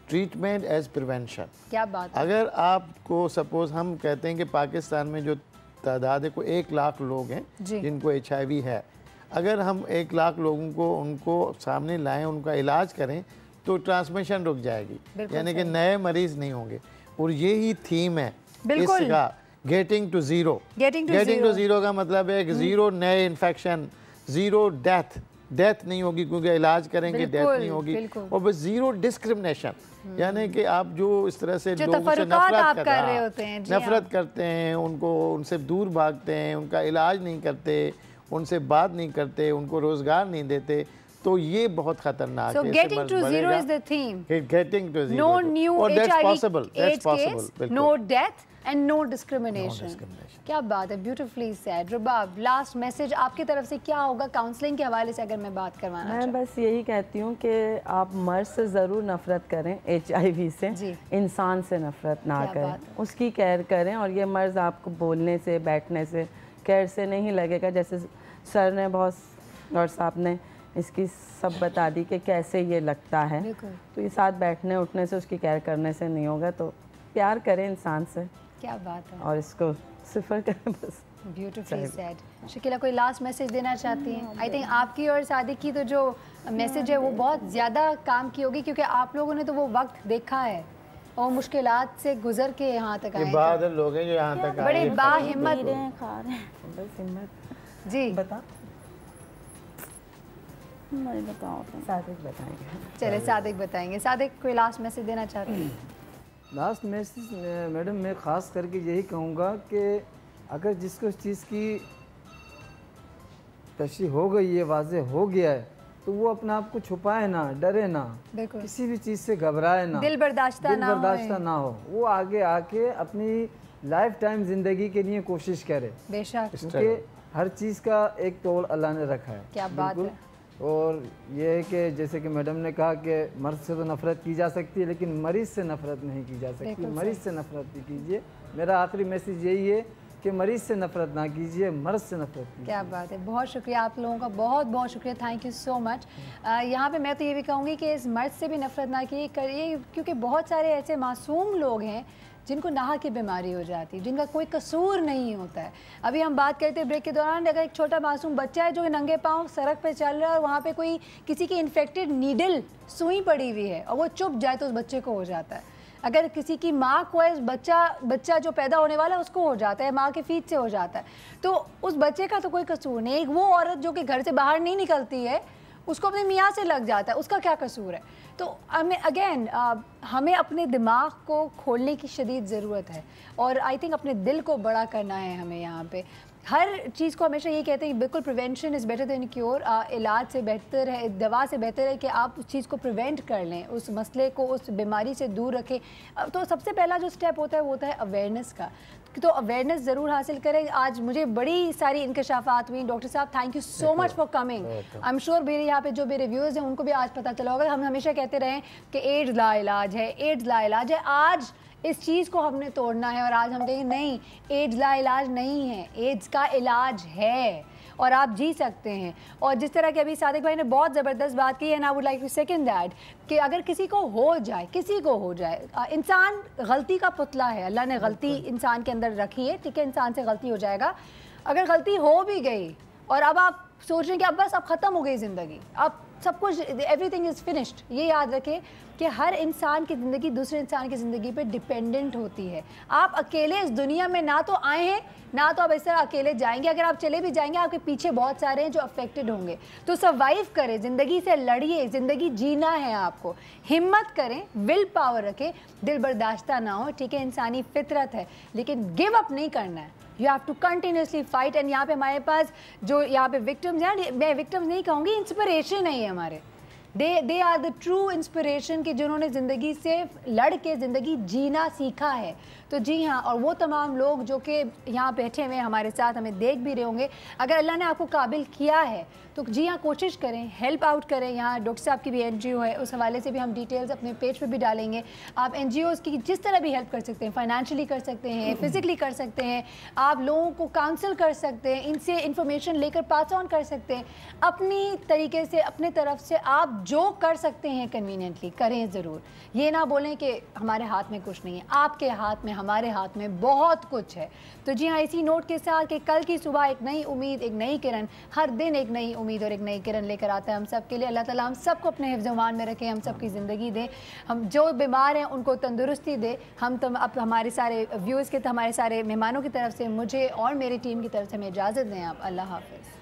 ट्रीटमेंट एज प्रिवेंशन। क्या बात है। अगर आपको सपोज़ हम कहते हैं कि पाकिस्तान में जो तादाद है को 1 लाख लोग हैं जिनको HIV है, अगर हम 1 लाख लोगों को उनको सामने लाएं, उनका इलाज करें, तो ट्रांसमिशन रुक जाएगी, यानी कि नए मरीज़ नहीं होंगे। और यही थीम है इसका, getting to zero. Getting to zero का मतलब है कि ज़ीरो नए इन्फेक्शन, ज़ीरो डेथ नहीं होगी, क्योंकि इलाज करेंगे डेथ नहीं होगी, और बस ज़ीरो डिस्क्रिमिनेशन, यानी कि आप जो इस तरह से लोगों से नफरत करते हैं, उनको उनसे दूर भागते हैं, उनका इलाज नहीं करते, उनसे बात नहीं करते, उनको रोजगार नहीं देते, तो ये बहुत खतरनाक है। Getting to zero is the theme. Getting to zero, no new HIV no death and no discrimination. क्या बात है, beautifully said. Rubab, last message आपकी तरफ से क्या होगा काउंसलिंग के हवाले से, अगर मैं बात करवाना चाहूँ? मैं बस यही कहती हूँ कि आप मर्ज से ज़रूर नफ़रत करें, HIV से, इंसान से नफ़रत ना करें, उसकी केयर करें। और ये मर्ज़ आपको बोलने से, बैठने से, केयर से नहीं लगेगा। जैसे सर ने बहुत, डॉक्टर साहब ने इसकी सब बता दी कि कैसे ये लगता है। तो ये साथ बैठने उठने से, उसकी केयर करने से नहीं होगा। तो प्यार करें इंसान से, क्या बात है, और इसको सिफर करें बस। Beautifully said. शकीला कोई लास्ट मैसेज देना चाहती हैं? आई थिंक आपकी और सादिक की तो जो मैसेज है वो बहुत ज़्यादा काम की होगी, क्योंकि आप लोगों ने तो वो वक्त देखा है और मुश्किलात से गुजर के यहाँ तक आए। बहादुर लोग हैं जो यहाँ तक आए, बड़े बाहिम्मत जी। बता बताओ, सादिक बताएंगे। चले सादिक बताएंगे। सादिक कोई लास्ट मैसेज देना चाहते हैं? लास्ट मैसेज मैडम मैं ख़ास करके यही कहूँगा कि अगर जिसको इस चीज़ की तशरीह हो गई है, वाज़े हो गया है, तो वो अपने आप को छुपाए ना, डरे ना, किसी भी चीज़ से घबराए ना, दिल बर्दाश्ता ना हो। वो आगे आके अपनी लाइफ टाइम ज़िंदगी के लिए कोशिश करे, बेशक, क्योंकि हर चीज़ का एक तोड़ अल्लाह ने रखा है। क्या बात है। और ये है कि जैसे कि मैडम ने कहा कि मर्द से तो नफ़रत की जा सकती है, लेकिन मरीज़ से नफ़रत नहीं की जा सकती। मरीज़ से नफ़रत भी कीजिए। मेरा आखिरी मैसेज यही है कि मरीज़ से नफ़रत ना कीजिए, मर्द से नफ़रत कीजिए। क्या बात है, बहुत शुक्रिया आप लोगों का, बहुत बहुत शुक्रिया, थैंक यू सो मच। यहाँ पे मैं तो ये भी कहूँगी कि इस मर्द से भी नफ़रत ना करिए, क्योंकि बहुत सारे ऐसे मासूम लोग हैं जिनको नाहा की बीमारी हो जाती है, जिनका कोई कसूर नहीं होता है। अभी हम बात करते हैं ब्रेक के दौरान, अगर एक छोटा मासूम बच्चा है जो नंगे पाँव सड़क पे चल रहा है और वहाँ पे कोई किसी की इन्फेक्टेड नीडल सुई पड़ी हुई है और वो चुप जाए तो उस बच्चे को हो जाता है। अगर किसी की माँ को है, बच्चा जो पैदा होने वाला है उसको हो जाता है, माँ के फीड से हो जाता है, तो उस बच्चे का तो कोई कसूर नहीं। एक वो औरत जो कि घर से बाहर नहीं निकलती है, उसको अपने मियाँ से लग जाता है, उसका क्या कसूर है? तो हमें अगेन हमें अपने दिमाग को खोलने की शदीद ज़रूरत है, और आई थिंक अपने दिल को बड़ा करना है हमें। यहाँ पे हर चीज़ को हमेशा ये कहते हैं बिल्कुल prevention is better than cure. इलाज से बेहतर है, दवा से बेहतर है कि आप उस चीज़ को प्रिवेंट कर लें, उस मसले को, उस बीमारी से दूर रखें। तो सबसे पहला जो स्टेप होता है वो होता है अवेयरनेस का, तो अवेयरनेस ज़रूर हासिल करें। आज मुझे बड़ी सारी इंकशाफात हुई। डॉक्टर साहब thank you so much for coming. I am sure मेरे यहाँ पे जो मेरे व्यूअर्स हैं उनको भी आज पता चला होगा। हम हमेशा कहते रहे कि एड्स लाइलाज है, एड्स लाइलाज है। आज इस चीज़ को हमने तोड़ना है और आज हम कहेंगे नहीं, एड्स लाइलाज नहीं है, एड्स का इलाज है और आप जी सकते हैं। और जिस तरह के अभी सादिक भाई ने बहुत ज़बरदस्त बात की है, and I would like to second that, कि अगर किसी को हो जाए, किसी को हो जाए, इंसान गलती का पुतला है, अल्लाह ने गलती इंसान के अंदर रखी है, ठीक है, इंसान से गलती हो जाएगा। अगर गलती हो भी गई और अब आप सोच रहे हैं कि अब बस अब ख़त्म हो गई ज़िंदगी, अब सब कुछ, एवरीथिंग इज़ फिनिश्ड, ये याद रखें कि हर इंसान की ज़िंदगी दूसरे इंसान की ज़िंदगी पे डिपेंडेंट होती है। आप अकेले इस दुनिया में ना तो आए हैं, ना तो आप इस तरह अकेले जाएंगे। अगर आप चले भी जाएंगे, आपके पीछे बहुत सारे हैं जो अफेक्टेड होंगे। तो सर्वाइव करें, ज़िंदगी से लड़िए, ज़िंदगी जीना है आपको। हिम्मत करें, विल पावर रखें, दिल बर्दाश्ता ना हो, ठीक है, इंसानी फितरत है, लेकिन गिव अप नहीं करना है। You have to continuously fight. And यहाँ पे हमारे पास जो यहाँ पे विक्टिम्स हैं, मैं विक्टिम्स नहीं कहूँगी, इंस्पिरेशन है ये हमारे, they are the true inspiration कि जिन्होंने ज़िंदगी से लड़ के ज़िंदगी जीना सीखा है। तो जी हाँ, और वो तमाम लोग जो कि यहाँ बैठे हुए हमारे साथ हमें देख भी रहे होंगे, अगर अल्लाह ने आपको काबिल किया है तो जी हाँ, कोशिश करें, हेल्प आउट करें। यहाँ डॉक्टर साहब की भी NGO है, उस हवाले से भी हम डिटेल्स अपने पेज पे भी डालेंगे। आप NGOs की जिस तरह भी हेल्प कर सकते हैं, फाइनेंशियली कर सकते हैं, फिज़िकली कर सकते हैं, आप लोगों को काउंसिल कर सकते हैं, इनसे इन्फॉर्मेशन लेकर पास ऑन कर सकते हैं। अपनी तरीके से, अपने तरफ से आप जो कर सकते हैं कन्वीनियंटली करें ज़रूर। ये ना बोलें कि हमारे हाथ में कुछ नहीं है, आपके हाथ में, हमारे हाथ में बहुत कुछ है। तो जी हाँ, इसी नोट के साथ कि कल की सुबह एक नई उम्मीद, एक नई किरण, हर दिन एक नई उम्मीद और एक नई किरण लेकर आता है हम सब के लिए। अल्लाह ताला हम सबको अपने हिफ्ज़-ओ-मान में रखें, हम सबकी ज़िंदगी दे, हम जो बीमार हैं उनको तंदुरुस्ती दे। हम तो अब हमारे सारे व्यूअर्स के, हमारे सारे मेहमानों की तरफ से, मुझे और मेरी टीम की तरफ से हमें इजाज़त दें आप। अल्लाह हाफ़िज़।